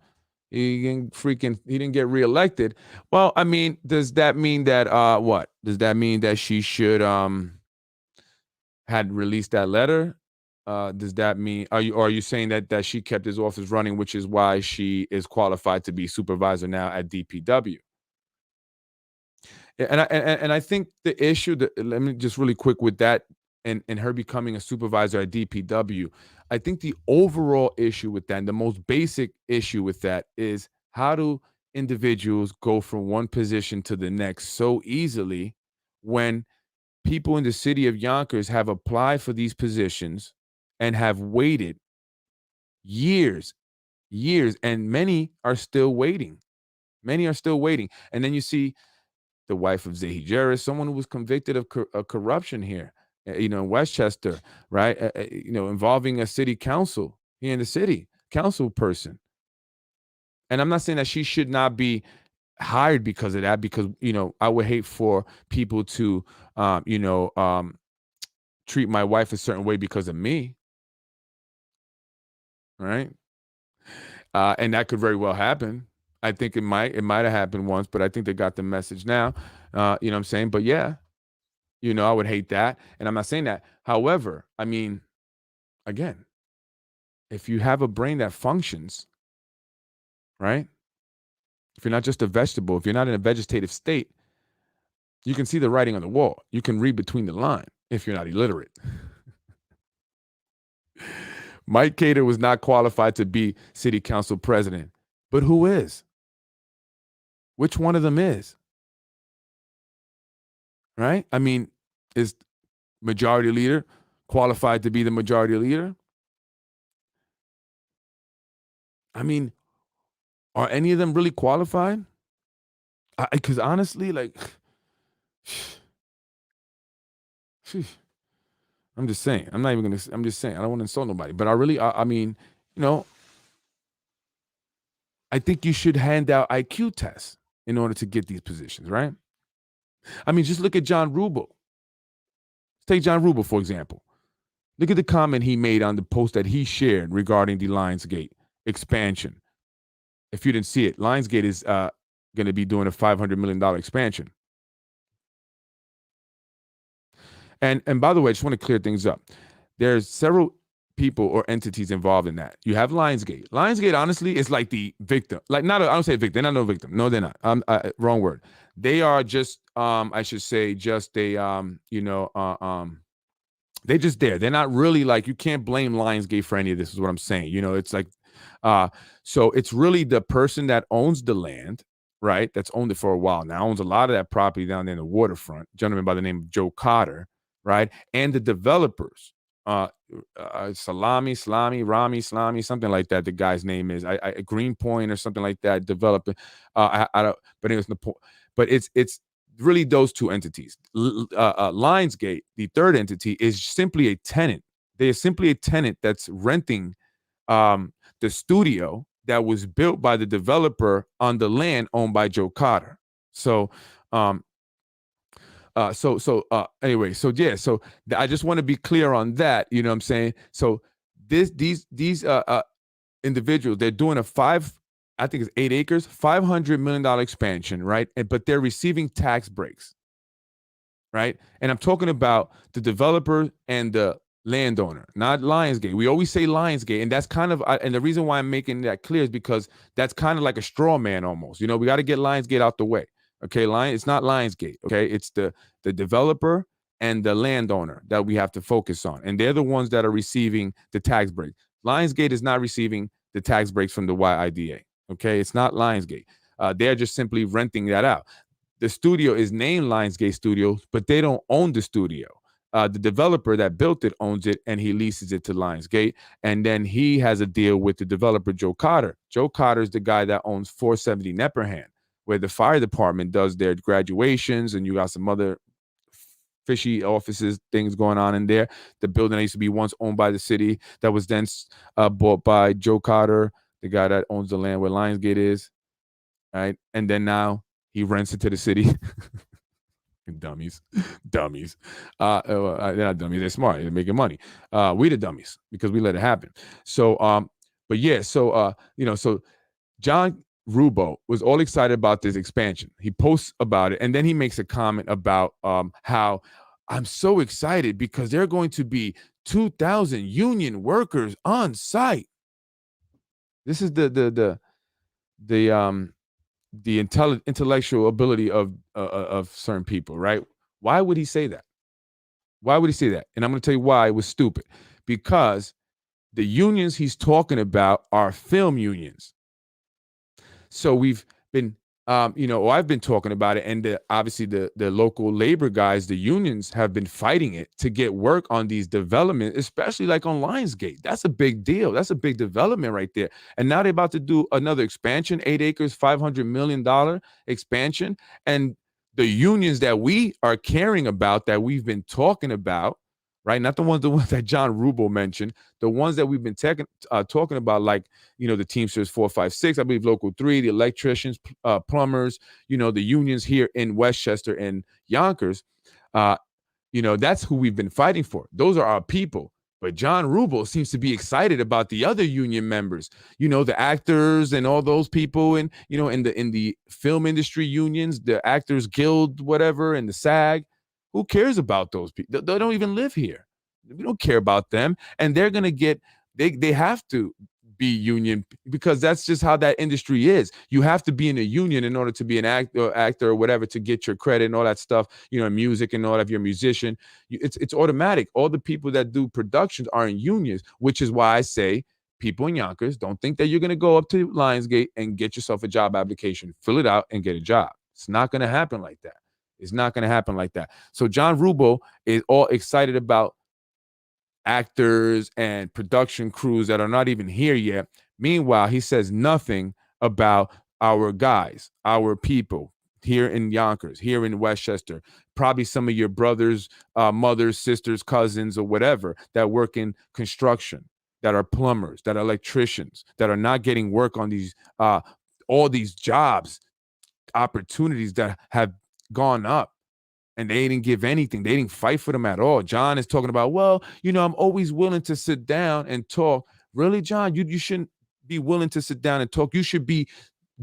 He didn't get reelected. Well, I mean, does that mean that what? Does that mean that she should had released that letter? Does that mean are you saying that she kept his office running, which is why she is qualified to be supervisor now at DPW? And I think the issue that, let me just really quick with that, and her becoming a supervisor at DPW, I think the overall issue with that, and the most basic issue with that, is how do individuals go from one position to the next so easily when people in the city of Yonkers have applied for these positions and have waited years, and many are still waiting. Many are still waiting. And then you see the wife of Sayegh Jarrett, someone who was convicted of corruption here, in Westchester, right? Involving a city council here in the city, council person. And I'm not saying that she should not be hired because of that, because, I would hate for people to, treat my wife a certain way because of me. Right. And that could very well happen. I think it might have happened once, but I think they got the message now. You know what I'm saying? But yeah, I would hate that. And I'm not saying that. However, I mean, again, if you have a brain that functions, right? If you're not just a vegetable, if you're not in a vegetative state, you can see the writing on the wall. You can read between the lines if you're not illiterate. Mike Cater was not qualified to be city council president, but who is? Which one of them is? Right? I mean, is majority leader qualified to be the majority leader? I mean, are any of them really qualified? Because honestly, like, I'm just saying. I'm not even gonna. I'm just saying. I don't want to insult nobody, but I mean, I think you should hand out IQ tests in order to get these positions, right? I mean, just look at John Rubel. Take John Rubel, for example. Look at the comment he made on the post that he shared regarding the Lionsgate expansion. If you didn't see it, Lionsgate is going to be doing a $500 million expansion. And by the way, I just want to clear things up. There's several people or entities involved in that. You have Lionsgate. Lionsgate, honestly, is like the victim. Like, I don't say victim. They're not no victim. No, they're not. Wrong word. They are just, I should say, just a, they're just there. They're not really like, you can't blame Lionsgate for any of this, is what I'm saying. It's like, so it's really the person that owns the land, right? That's owned it for a while now, owns a lot of that property down there in the waterfront, a gentleman by the name of Joe Cotter, right? And the developers, Rami, something like that. The guy's name is Greenpoint or something like that. Developer, I don't. But it was but it's really those two entities. Lionsgate, the third entity, is simply a tenant. They are simply a tenant that's renting the studio that was built by the developer on the land owned by Joe Cotter. So anyway, so I just want to be clear on that. You know what I'm saying? So these individuals, they're doing I think it's 8 acres, $500 million expansion, right? But they're receiving tax breaks, right? And I'm talking about the developer and the landowner, not Lionsgate. We always say Lionsgate, and that's kind of, and the reason why I'm making that clear is because that's kind of like a straw man almost. We got to get Lionsgate out the way. Okay, it's not Lionsgate. Okay, it's the developer and the landowner that we have to focus on, and they're the ones that are receiving the tax break. Lionsgate is not receiving the tax breaks from the YIDA. Okay, it's not Lionsgate. They're just simply renting that out. The studio is named Lionsgate Studios, but they don't own the studio. The developer that built it owns it, and he leases it to Lionsgate. And then he has a deal with the developer, Joe Cotter. Joe Cotter is the guy that owns 470 Nepperhan, where the fire department does their graduations, and you got some other fishy offices, things going on in there. The building that used to be once owned by the city that was then bought by Joe Cotter, the guy that owns the land where Lionsgate is, right? And then now he rents it to the city. dummies. They're not dummies. They're smart. They're making money. We the dummies because we let it happen. So, but yeah. So, so John Rubel was all excited about this expansion. He posts about it, and then he makes a comment about how I'm so excited because there are going to be 2,000 union workers on site. This is the intellectual ability of certain people, right? Why would he say that? Why would he say that? And I'm going to tell you why it was stupid. Because the unions he's talking about are film unions. So we've been or I've been talking about it, and obviously the local labor guys, the unions have been fighting it to get work on these developments, especially like on Lionsgate. That's a big deal. That's a big development right there. And now they're about to do another expansion, 8 acres, $500 million expansion. And the unions that we are caring about, that we've been talking about, right? Not the ones that John Rubel mentioned, the ones that we've been talking about, like, the Teamsters 456, I believe Local 3, the electricians, plumbers, the unions here in Westchester and Yonkers. That's who we've been fighting for. Those are our people. But John Rubel seems to be excited about the other union members, the actors and all those people, and in the film industry unions, the Actors Guild, whatever, and the SAG. Who cares about those people? They don't even live here. We don't care about them, and they're gonna get. They have to be union, because that's just how that industry is. You have to be in a union in order to be an actor or whatever, to get your credit and all that stuff, music and all that. If you're a musician, it's automatic. All the people that do productions are in unions, which is why I say, people in Yonkers, don't think that you're going to go up to Lionsgate and get yourself a job application, fill it out, and get a job. It's not going to happen like that. It's not going to happen like that. So John Rubel is all excited about actors and production crews that are not even here yet. Meanwhile, he says nothing about our guys, our people here in Yonkers, here in Westchester, probably some of your brothers, mothers, sisters, cousins, or whatever, that work in construction, that are plumbers, that are electricians, that are not getting work on these all these jobs, opportunities that have gone up. And they didn't give anything. They didn't fight for them at all. John is talking about, well, I'm always willing to sit down and talk. Really, John? You shouldn't be willing to sit down and talk. You should be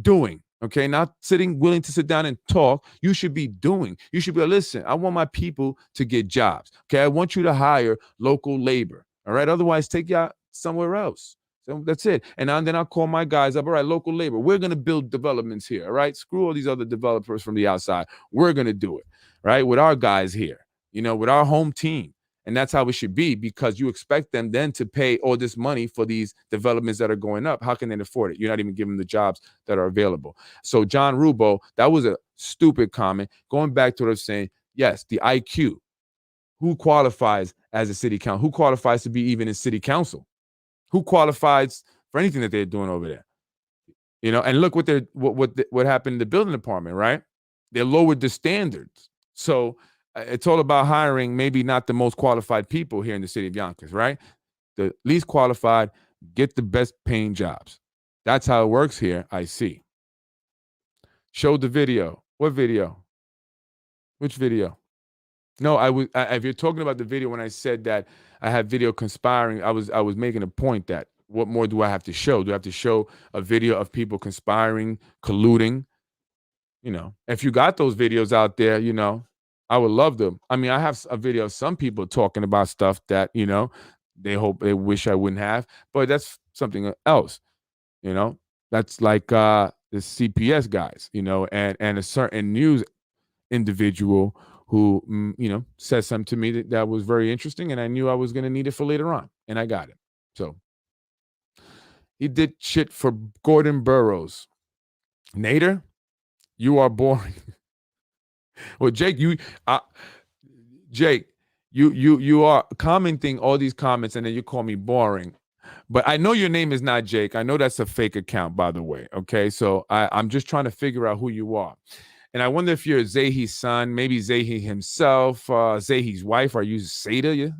doing, okay? Not willing to sit down and talk. You should be doing. You should be, listen, I want my people to get jobs, okay? I want you to hire local labor, all right? Otherwise, take you out somewhere else. So that's it. And then I'll call my guys up. All right, local labor, we're going to build developments here, all right? Screw all these other developers from the outside. We're going to do it. Right, with our guys here, with our home team. And that's how it should be, because you expect them then to pay all this money for these developments that are going up. How can they afford it? You're not even giving them the jobs that are available. So John Rubel, that was a stupid comment. Going back to what I was saying, yes, the IQ. Who qualifies as a city council? Who qualifies to be even in city council? Who qualifies for anything that they're doing over there? And look what happened in the building department, right? They lowered the standards. So it's all about hiring maybe not the most qualified people here in the city of Yonkers, right? The least qualified get the best paying jobs. That's how it works here, I see. Show the video. What video? Which video? No, if you're talking about the video when I said that I had video conspiring, I was making a point that what more do I have to show? Do I have to show a video of people conspiring, colluding? If you got those videos out there, I would love them. I mean, I have a video of some people talking about stuff that, they wish I wouldn't have, but that's something else. That's like the CPS guys, and a certain news individual who, said something to me that was very interesting, and I knew I was going to need it for later on, and I got it. So he did shit for Gordon Burroughs. Nader, you are boring. Well, Jake, you are commenting all these comments, and then you call me boring. But I know your name is not Jake. I know that's a fake account, by the way. Okay, so I'm just trying to figure out who you are. And I wonder if you're Zahi's son, maybe Zahi himself, Zahi's wife. Are you Sayegh?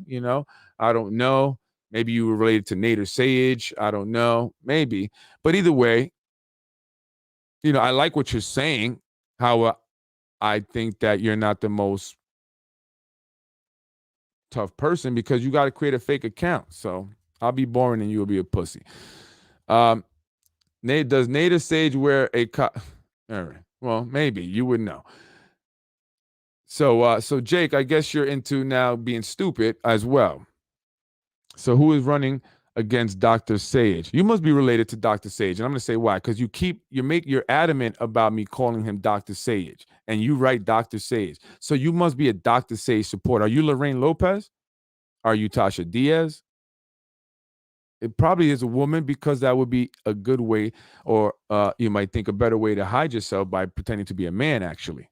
I don't know. Maybe you were related to Nader Sayegh. I don't know. Maybe. But either way, I like what you're saying. How I think that you're not the most tough person, because you got to create a fake account. So I'll be boring and you'll be a pussy. Does Nader Sayegh wear a all right. Well, maybe you would know. So Jake, I guess you're into now being stupid as well. So who is running against Dr. Sayegh? You must be related to Dr. Sayegh, and I'm going to say why. Because you're adamant about me calling him Dr. Sayegh, and you write Dr. Sayegh. So you must be a Dr. Sayegh supporter. Are you Lorraine Lopez? Are you Tasha Diaz? It probably is a woman because that would be a good way, or you might think a better way to hide yourself by pretending to be a man, actually.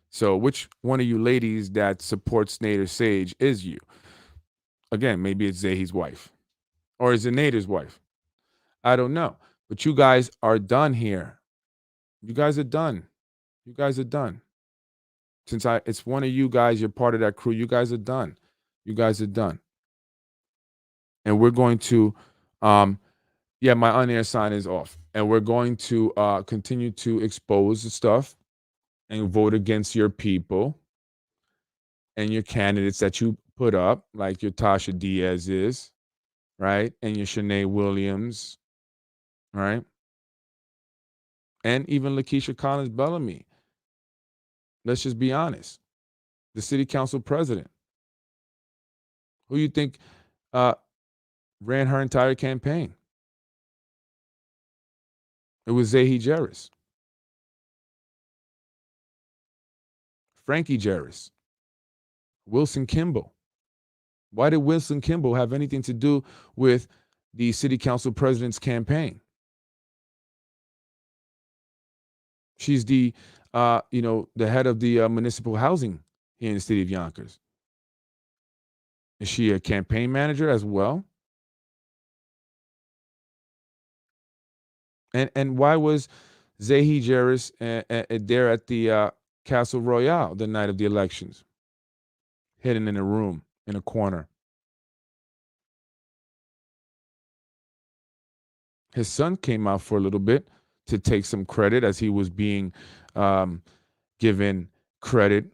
So which one of you ladies that supports Nader Sage is you? Again, maybe it's Zahi's wife. Or is it Nader's wife? I don't know. But you guys are done here. You guys are done. You guys are done. Since it's one of you guys, you're part of that crew, you guys are done. You guys are done. And we're going to yeah, my on-air sign is off. And we're going to continue to expose the stuff and vote against your people and your candidates that you put up, like your Tasha Diaz is, right? And your Shanae Williams, right? And even Lakeisha Collins Bellamy. Let's just be honest. The city council president. Who you think ran her entire campaign? It was Zahi Jarris. Frankie Jarris. Wilson Kimball. Why did Wilson Kimball have anything to do with the city council president's campaign? She's the the head of the municipal housing here in the city of Yonkers. Is she a campaign manager as well? And why was Zahi Jarris there at the Castle Royale the night of the elections, hidden in a room in a corner? His son came out for a little bit to take some credit as he was being given credit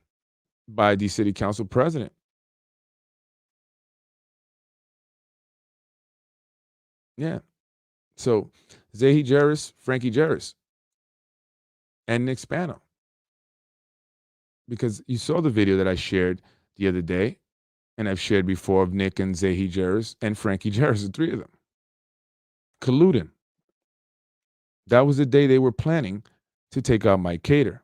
by the city council president. Yeah. So Zahi Jarris, Frankie Jarris, and Nick Spano. Because you saw the video that I shared the other day, and I've shared before, of Nick and Zahi Jarris and Frankie Jarris, the three of them, colluding. That was the day they were planning to take out Mike Cater.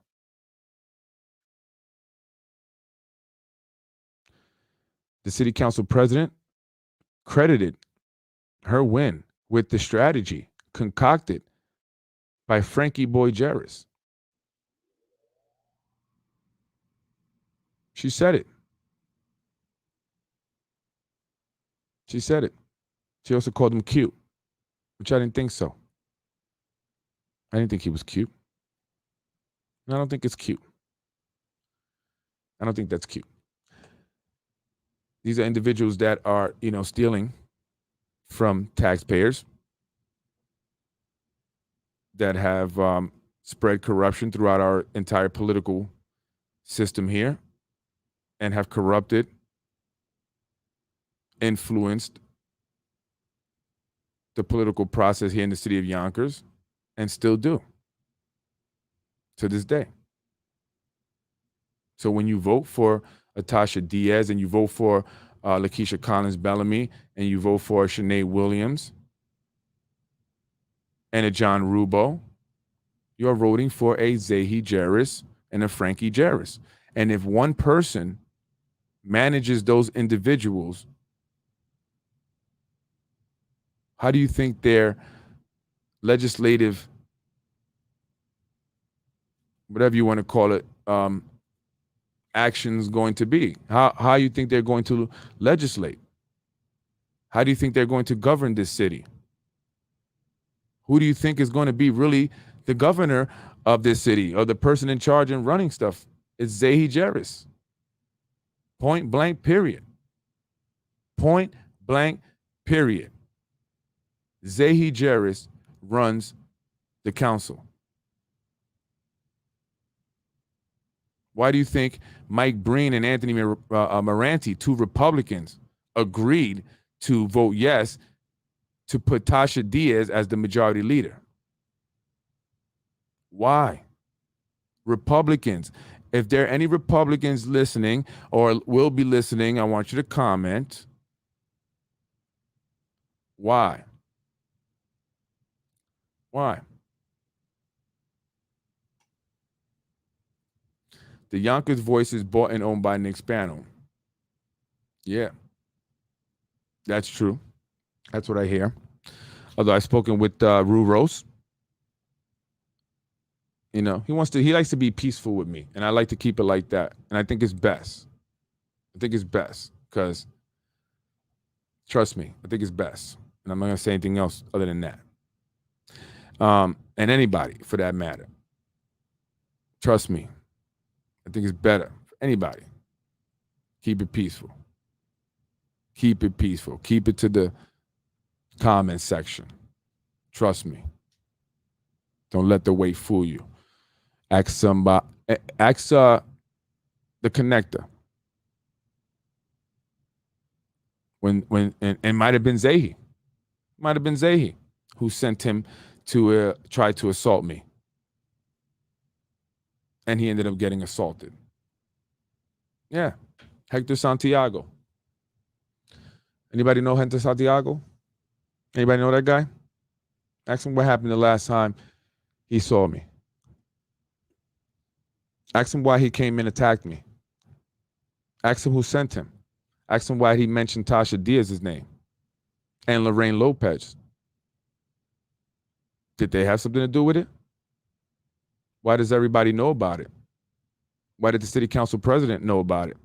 The city council president credited her win with the strategy concocted by Frankie Boy Jarris. She said it. She said it. She also called him cute, which I didn't think so. I didn't think he was cute. I don't think it's cute. I don't think that's cute. These are individuals that are, stealing from taxpayers, that have spread corruption throughout our entire political system here, and have corrupted, influenced the political process here in the city of Yonkers, and still do to this day. So when you vote for Tasha Diaz, and you vote for Lakeisha Collins Bellamy, and you vote for Shanae Williams and a John Rubo, you're voting for a Zahi Jarris and a Frankie Jarris. And if one person manages those individuals, how do you think their legislative, whatever you want to call it, actions going to be? How you think they're going to legislate? How do you think they're going to govern this city? Who do you think is going to be really the governor of this city, or the person in charge and running stuff? It's Zahi Jarris. Point blank, period. Point blank, period. Zahi Jarris runs the council. Why do you think Mike Breen and Anthony Moranti, two Republicans, agreed to vote yes to put Tasha Diaz as the majority leader? Why? Republicans. If there are any Republicans listening or will be listening, I want you to comment. Why? Why? The Yonkers Voice is bought and owned by Nick Spano. Yeah. That's true. That's what I hear. Although I've spoken with Rue Rose. You know, he likes to be peaceful with me, and I like to keep it like that. And I think it's best. I think it's best because, trust me, I think it's best. And I'm not going to say anything else other than that. And anybody for that matter. Trust me. I think it's better for anybody. Keep it peaceful. Keep it peaceful. Keep it to the comment section. Trust me. Don't let the weight fool you. Ask somebody. Ask the connector. When and might have been Sayegh. Might have been Sayegh who sent him to try to assault me. And he ended up getting assaulted. Yeah. Hector Santiago. Anybody know Hector Santiago? Anybody know that guy? Ask him what happened the last time he saw me. Ask him why he came and attacked me. Ask him who sent him. Ask him why he mentioned Tasha Diaz's name and Lorraine Lopez. Did they have something to do with it? Why does everybody know about it? Why did the city council president know about it?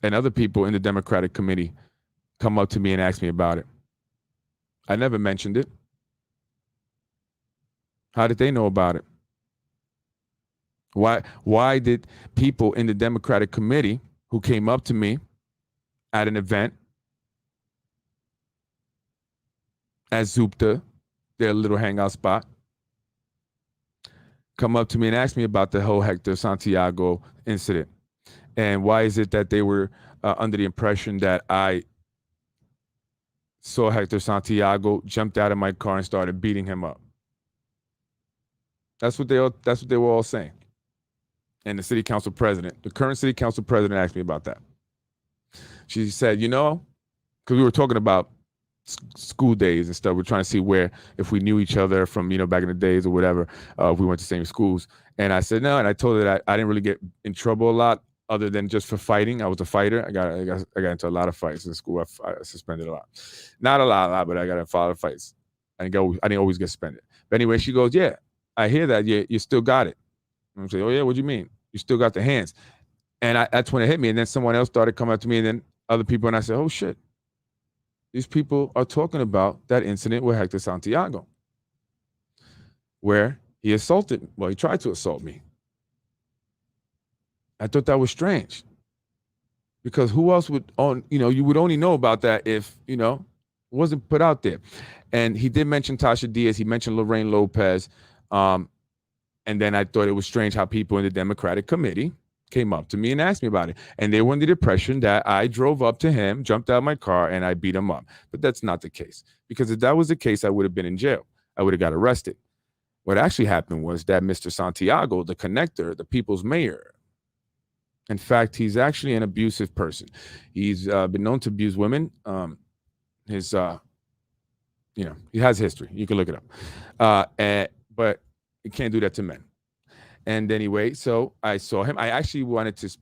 And other people in the Democratic committee come up to me and ask me about it. I never mentioned it. How did they know about it? Why did people in the Democratic committee who came up to me at an event at Zupta, their little hangout spot, come up to me and ask me about the whole Hector Santiago incident? And why is it that they were under the impression that I saw Hector Santiago, jumped out of my car and started beating him up? That's what they were all saying. And the city council president, the current city council president, asked me about that. She said, you know, because we were talking about school days and stuff. We're trying to see if we knew each other from, back in the days or whatever, if we went to the same schools. And I said, no. And I told her that I didn't really get in trouble a lot other than just for fighting. I was a fighter. I got into a lot of fights in school. I suspended a lot. Not a lot, but I got in a lot of fights. I didn't always get suspended. But anyway, she goes, yeah, I hear that. You still got it. And I'm saying, oh yeah, what do you mean? You still got the hands. And that's when it hit me. And then someone else started coming up to me, and then other people, and I said, oh shit. These people are talking about that incident with Hector Santiago, where he tried to assault me. I thought that was strange, because who else would you would only know about that if, it wasn't put out there. And he did mention Tasha Diaz. He mentioned Lorraine Lopez. And then I thought it was strange how people in the Democratic committee came up to me and asked me about it. And they were under the impression that I drove up to him, jumped out of my car, and I beat him up. But that's not the case. Because if that was the case, I would have been in jail. I would have got arrested. What actually happened was that Mr. Santiago, the connector, the people's mayor, in fact, he's actually an abusive person. He's been known to abuse women. He has history. You can look it up. But you can't do that to men. And anyway, so I saw him. I actually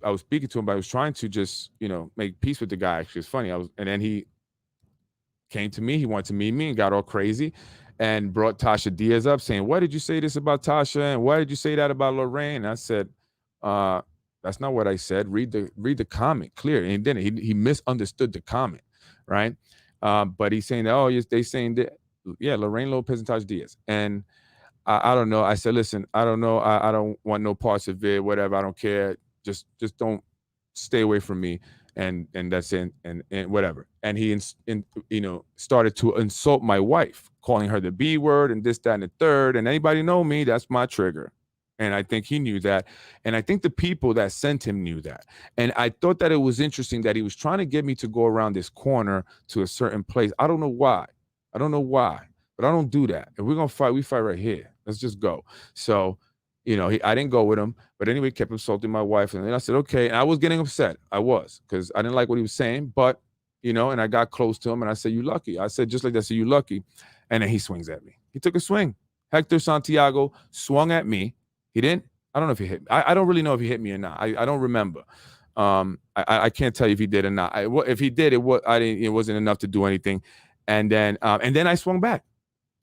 I was speaking to him, but I was trying to just, make peace with the guy. Actually, it's funny. And then he came to me. He wanted to meet me and got all crazy and brought Tasha Diaz up, saying, why did you say this about Tasha? And why did you say that about Lorraine? And I said, that's not what I said. Read the comment clear. And he didn't. He misunderstood the comment, right? But he's saying that, oh, yes, they saying that, yeah, Lorraine Lopez and Tasha Diaz. And I don't know. I said, listen, I don't know. I don't want no parts of it, whatever. I don't care. Just don't stay away from me. And that's it. And whatever. And he, started to insult my wife, calling her the B word and this, that, and the third. And anybody know me, that's my trigger. And I think he knew that. And I think the people that sent him knew that. And I thought that it was interesting that he was trying to get me to go around this corner to a certain place. I don't know why. But I don't do that. If we're going to fight, we fight right here. Let's just go. So, I didn't go with him. But anyway, kept insulting my wife. And then I said, okay. And I was getting upset. I was, because I didn't like what he was saying. But, and I got close to him and I said, you lucky. I said, just like that, so you lucky. And then he swings at me. He took a swing. Hector Santiago swung at me. He didn't. I don't know if he hit me. I don't really know if he hit me or not. I don't remember. I can't tell you if he did or not. If he did, it wasn't enough to do anything. And then I swung back,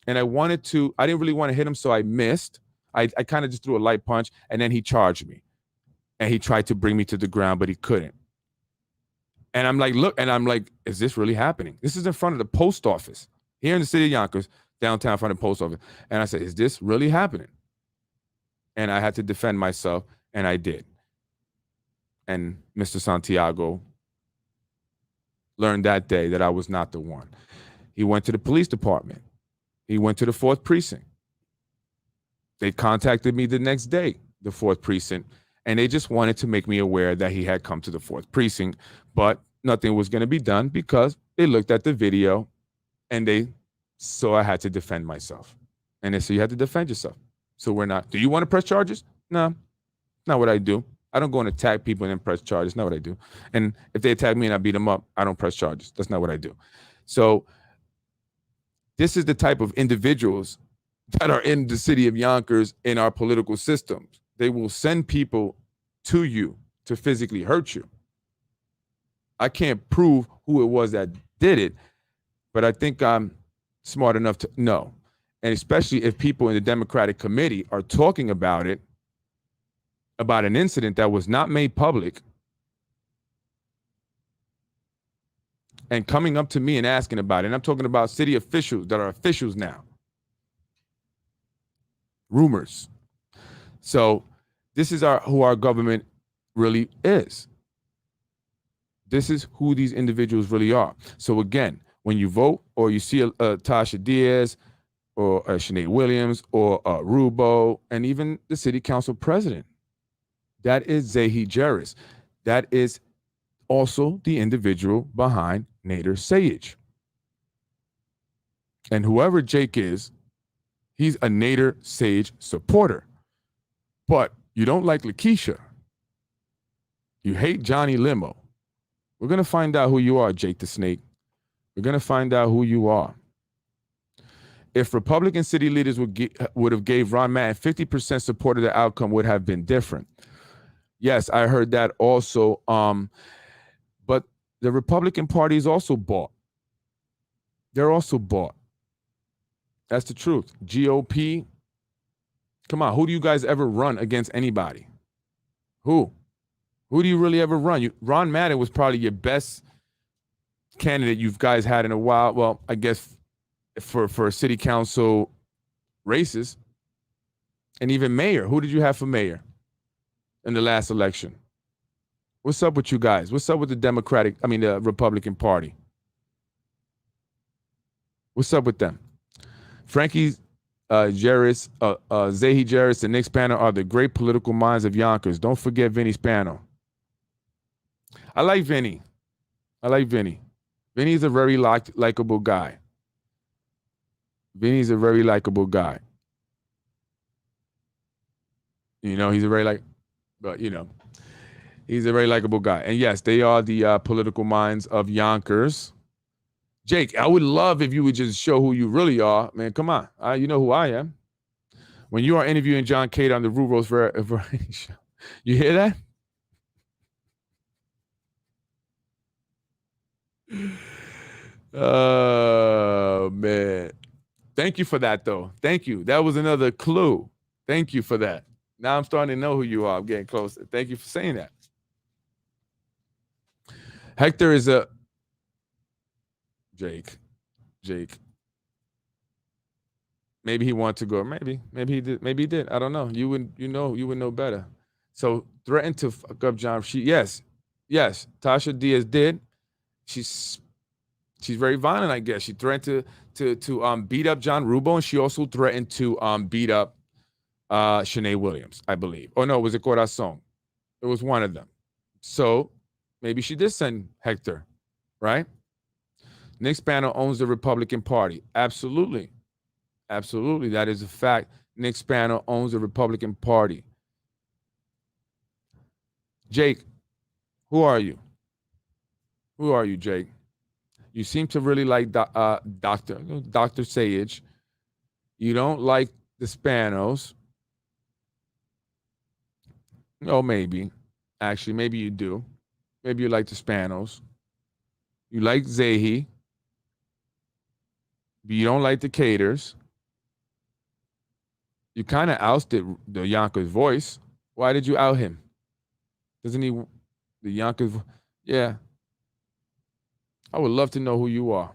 and I didn't really want to hit him, so I missed. I kind of just threw a light punch, and then he charged me, and he tried to bring me to the ground, but he couldn't. And I'm like, look, and I'm like, is this really happening? This is in front of the post office here in the city of Yonkers, downtown, in front of the post office. And I said, is this really happening? And I had to defend myself, and I did. And Mr. Santiago learned that day that I was not the one. He went to the police department. He went to the 4th precinct. They contacted me the next day, the 4th precinct, and they just wanted to make me aware that he had come to the 4th precinct, but nothing was going to be done because they looked at the video and they saw I had to defend myself. And they said, you have to defend yourself. So we're not, do you want to press charges? No, not what I do. I don't go and attack people and then press charges. Not what I do. And if they attack me and I beat them up, I don't press charges. That's not what I do. So this is the type of individuals that are in the city of Yonkers in our political systems. They will send people to you to physically hurt you. I can't prove who it was that did it, but I think I'm smart enough to know. And especially if people in the Democratic committee are talking about it, about an incident that was not made public, and coming up to me and asking about it. And I'm talking about city officials that are officials now. Rumors. So this is who our government really is. This is who these individuals really are. So again, when you vote or you see Tasha Diaz or Sinead Williams or Rubo and even the city council president, that is Sayegh Jarris. That is also the individual behind Nader Sayegh. And whoever Jake is, he's a Nader Sayegh supporter. But you don't like Lakeisha. You hate Johnny Limo. We're going to find out who you are, Jake the Snake. We're going to find out who you are. If Republican city leaders would have gave Ron Mann 50% support of the outcome would have been different. Yes, I heard that also. But the Republican Party is also bought. They're also bought. That's the truth. GOP. Come on, who do you guys ever run against anybody? Who? Who do you really ever run? Ron Madden was probably your best candidate you guys had in a while. Well, I guess for city council races. And even mayor. Who did you have for mayor in the last election? What's up with you guys? What's up with the Republican Party? What's up with them? Frankie Jarris, Sayegh Jarris, and Nick Spano are the great political minds of Yonkers. Don't forget Vinny Spano. I like Vinny. Vinny's a very likable guy. Vinny's a very likable guy. You know, he's a very likable guy. And yes, they are the political minds of Yonkers. Jake, I would love if you would just show who you really are. Man, come on. You know who I am. When you are interviewing John Cade on the Rural's Variety Show. You hear that? Oh, man. Thank you for that, though. Thank you. That was another clue. Thank you for that. Now I'm starting to know who you are. I'm getting closer. Thank you for saying that. Hector is a... Jake. Maybe he wanted to go. Maybe he did. Maybe he did. I don't know. You would know better. So threatened to fuck up John. Yes. Tasha Diaz did. She's very violent, I guess. She threatened to beat up John Rubo, and she also threatened to beat up Sinead Williams, I believe. Oh no, was it Corazon? It was one of them. So maybe she did send Hector, right? Nick Spano owns the Republican Party. Absolutely. That is a fact. Nick Spano owns the Republican Party. Jake, who are you? Jake? You seem to really like Dr. Sayegh. You don't like the Spanos. Oh, maybe. Actually, maybe you do. Maybe you like the Spanos. You like Sayegh. But you don't like the Caters. You kind of ousted the Yonkers voice. Why did you out him? Doesn't he? The Yonkers. Yeah. I would love to know who you are.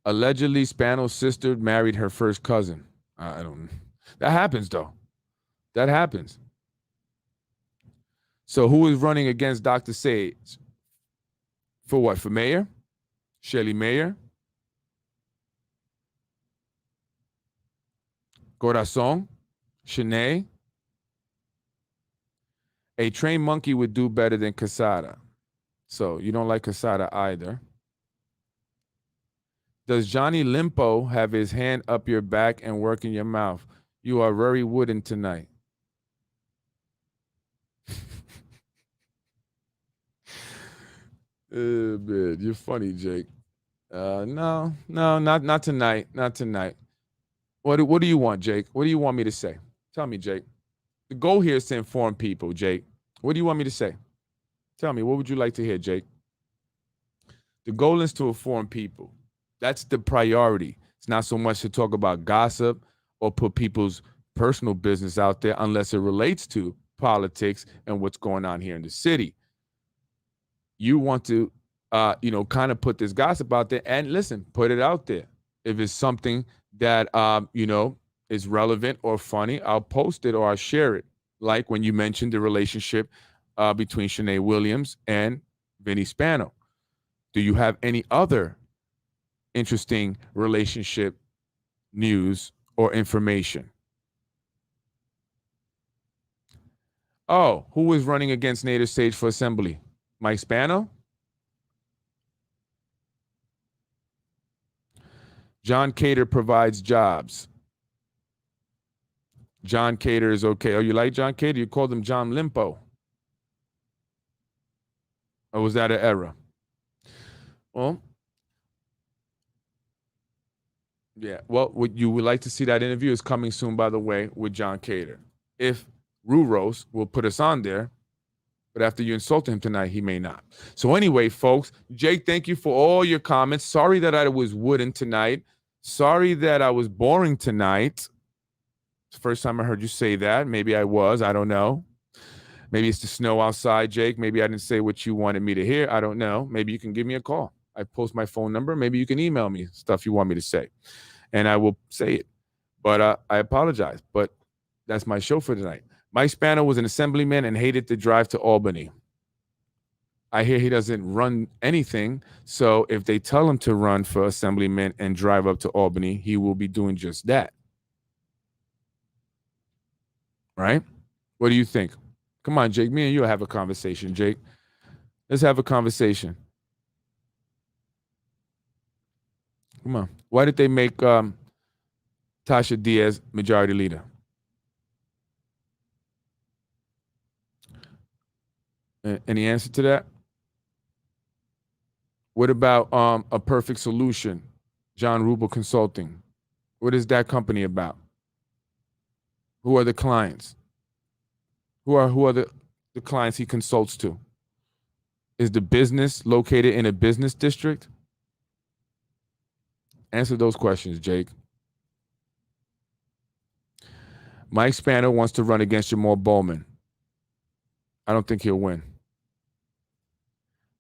Allegedly, Spano's sister married her first cousin. I don't. That happens though. That happens. So who is running against Dr. Sayegh? For what? For mayor? Shelly Mayer? Corazon? Shanae? A trained monkey would do better than Casada. So you don't like Casada either. Does Johnny Limpo have his hand up your back and work in your mouth? You are very wooden tonight. Man, you're funny, Jake. No, not tonight. Not tonight. What do you want, Jake? What do you want me to say? Tell me, Jake. The goal here is to inform people, Jake. What do you want me to say? Tell me, what would you like to hear, Jake? The goal is to inform people. That's the priority. It's not so much to talk about gossip or put people's personal business out there unless it relates to politics and what's going on here in the city. You want to, kind of put this gossip out there and listen, put it out there. If it's something that, is relevant or funny, I'll post it or I'll share it. Like when you mentioned the relationship between Shanae Williams and Vinny Spano. Do you have any other interesting relationship news or information? Oh, who is running against Nader Sage for assembly? Mike Spano? John Cater provides jobs. John Cater is okay. Oh, you like John Cater? You called him John Limpo. Or was that an error? Well, yeah. Well, what you would like to see that interview is coming soon, by the way, with John Cater. If Ruros will put us on there, but after you insult him tonight, he may not. So anyway, folks, Jake, thank you for all your comments. Sorry that I was wooden tonight. Sorry that I was boring tonight. It's the first time I heard you say that. Maybe I was. I don't know. Maybe it's the snow outside, Jake. Maybe I didn't say what you wanted me to hear. I don't know. Maybe you can give me a call. I post my phone number. Maybe you can email me stuff you want me to say, and I will say it. But I apologize. But that's my show for tonight. Mike Spano was an assemblyman and hated to drive to Albany. I hear he doesn't run anything. So if they tell him to run for assemblyman and drive up to Albany, he will be doing just that. Right? What do you think? Come on, Jake. Me and you will have a conversation, Jake. Let's have a conversation. Come on. Why did they make Tasha Diaz majority leader? Any answer to that? What about A Perfect Solution, John Rubel Consulting? What is that company about? Who are the clients? Who are the clients he consults to? Is the business located in a business district? Answer those questions, Jake. Mike Spano wants to run against Jamal Bowman. I don't think he'll win.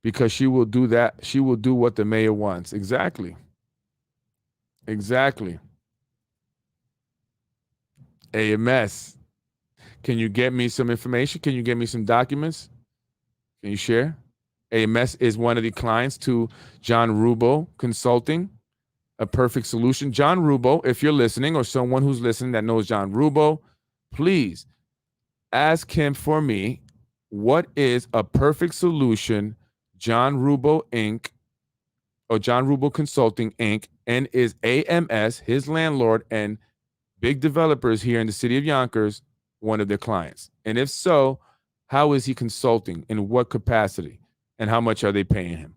Because she will do that. She will do what the mayor wants. Exactly. Exactly. AMS. Can you get me some information? Can you get me some documents? Can you share? AMS is one of the clients to John Rubel Consulting, A Perfect Solution. John Rubel, if you're listening, or someone who's listening that knows John Rubel, please ask him for me, what is A Perfect Solution, John Rubel Inc., or John Rubel Consulting Inc., and is AMS, his landlord, and big developers here in the city of Yonkers, one of their clients? And if so, how is he consulting? In what capacity? And how much are they paying him?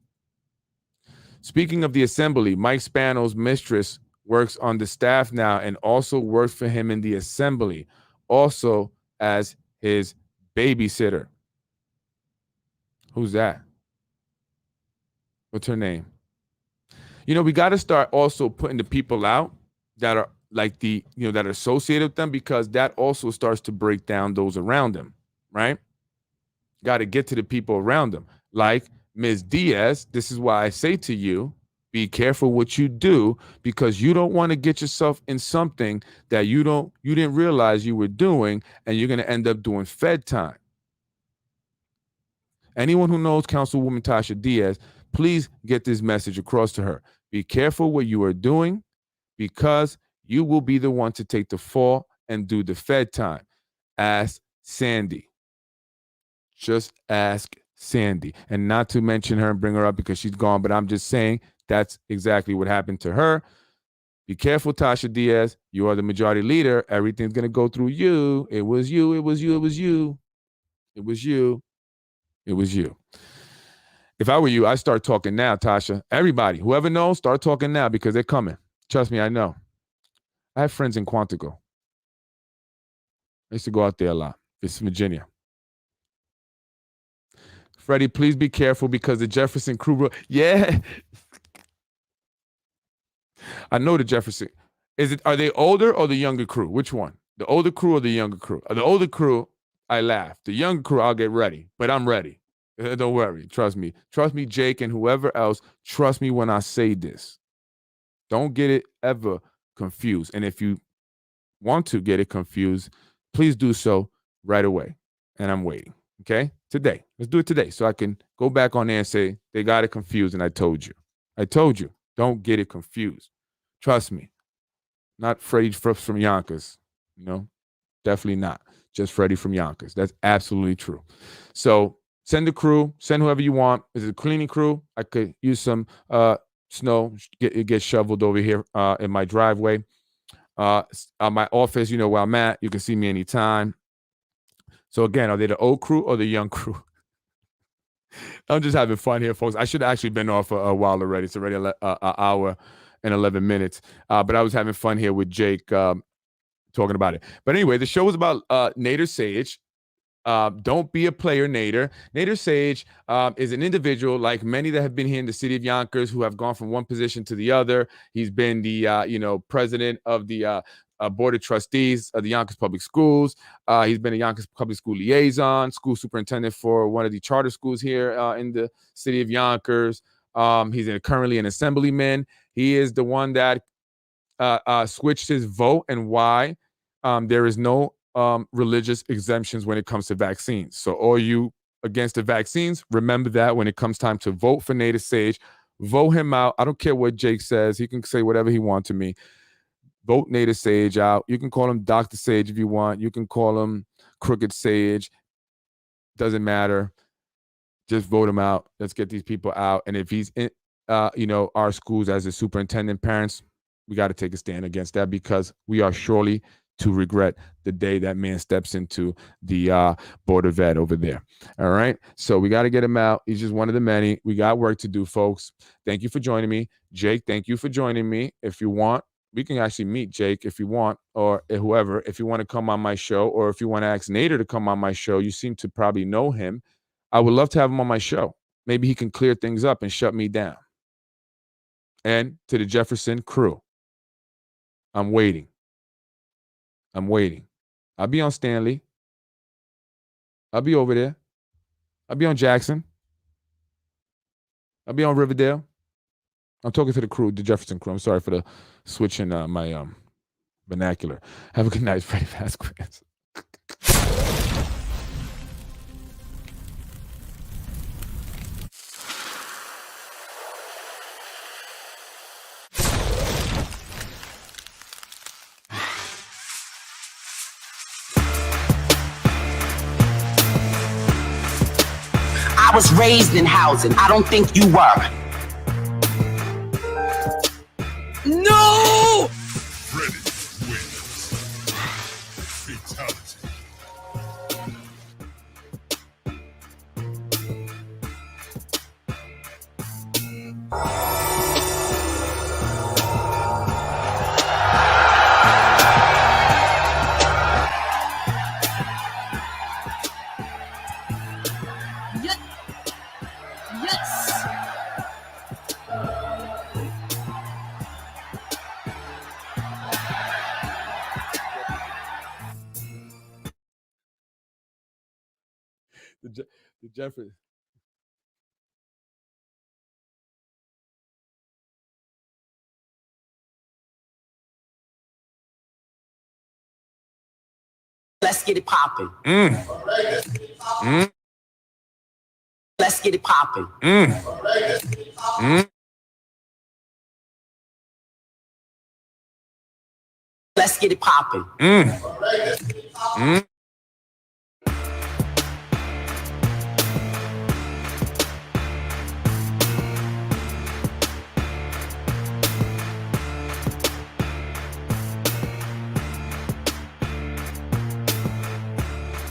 Speaking of the assembly, Mike Spano's mistress works on the staff now and also works for him in the assembly, also as his babysitter. Who's that? What's her name? You know, we got to start also putting the people out that are like that are associated with them, because that also starts to break down those around them, right? Got to get to the people around them. Like Ms. Diaz, this is why I say to you, be careful what you do, because you don't want to get yourself in something that you didn't realize you were doing, and you're going to end up doing Fed time. Anyone who knows Councilwoman Tasha Diaz, please get this message across to her. Be careful what you are doing, because you will be the one to take the fall and do the Fed time. Ask Sandy. Just ask Sandy. And not to mention her and bring her up because she's gone, but I'm just saying that's exactly what happened to her. Be careful, Tasha Diaz. You are the majority leader. Everything's going to go through you. It was you. It was you. It was you. It was you. It was you. If I were you, I'd start talking now, Tasha. Everybody, whoever knows, start talking now, because they're coming. Trust me, I know. I have friends in Quantico. I used to go out there a lot. It's Virginia. Freddy, please be careful, because the Jefferson crew. Yeah. I know the Jefferson. Are they older or the younger crew? Which one? The older crew or the younger crew? The older crew, I laugh. The younger crew, I'll get ready. But I'm ready. Don't worry. Trust me. Trust me, Jake, and whoever else. Trust me when I say this. Don't get it ever confused. And if you want to get it confused, please do so right away. And I'm waiting. Okay? Today. Let's do it today, so I can go back on there and say, they got it confused, and I told you. I told you. Don't get it confused. Trust me. Not Freddy from Yonkers. Definitely not. Just Freddy from Yonkers. That's absolutely true. So send the crew. Send whoever you want. Is it a cleaning crew? I could use some snow. Get shoveled over here in my driveway. My office, where I'm at. You can see me anytime. So again, are they the old crew or the young crew? I'm just having fun here, folks. I should have actually been off a while already. It's already an hour and 11 minutes. But I was having fun here with Jake talking about it. But anyway, the show was about Nader Sayegh. Don't be a player, Nader. Nader Sayegh is an individual like many that have been here in the city of Yonkers who have gone from one position to the other. He's been the president of the board of trustees of the Yonkers Public Schools. He's been a Yonkers Public School liaison, school superintendent for one of the charter schools here in the city of Yonkers. He's currently an assemblyman. He is the one that switched his vote and why there is no religious exemptions when it comes to vaccines. So all you against the vaccines, remember that when it comes time to vote for Nader Sayegh, vote him out. I don't care what Jake says. He can say whatever he wants to me. Vote Nader Sayegh out. You can call him Dr. Sayegh if you want. You can call him Crooked Sayegh. Doesn't matter. Just vote him out. Let's get these people out. And if he's in, our schools as a superintendent, parents, we got to take a stand against that, because we are surely to regret the day that man steps into the Board of Ed over there. All right. So we got to get him out. He's just one of the many. We got work to do, folks. Thank you for joining me. Jake, thank you for joining me. If you want, we can actually meet Jake if you want, or whoever, if you want to come on my show, or if you want to ask Nader to come on my show. You seem to probably know him. I would love to have him on my show. Maybe he can clear things up and shut me down. And to the Jefferson crew, I'm waiting. I'll be on Stanley. I'll be over there. I'll be on Jackson. I'll be on Riverdale. I'm talking to the crew, the Jefferson crew. I'm sorry for the switch in my vernacular. Have a good night, Freddy Vazquez. I was raised in housing. I don't think you were. No! Freddy wins. Fatality. the Jeffrey. Let's get it popping. Let's get it popping. Let's get it popping.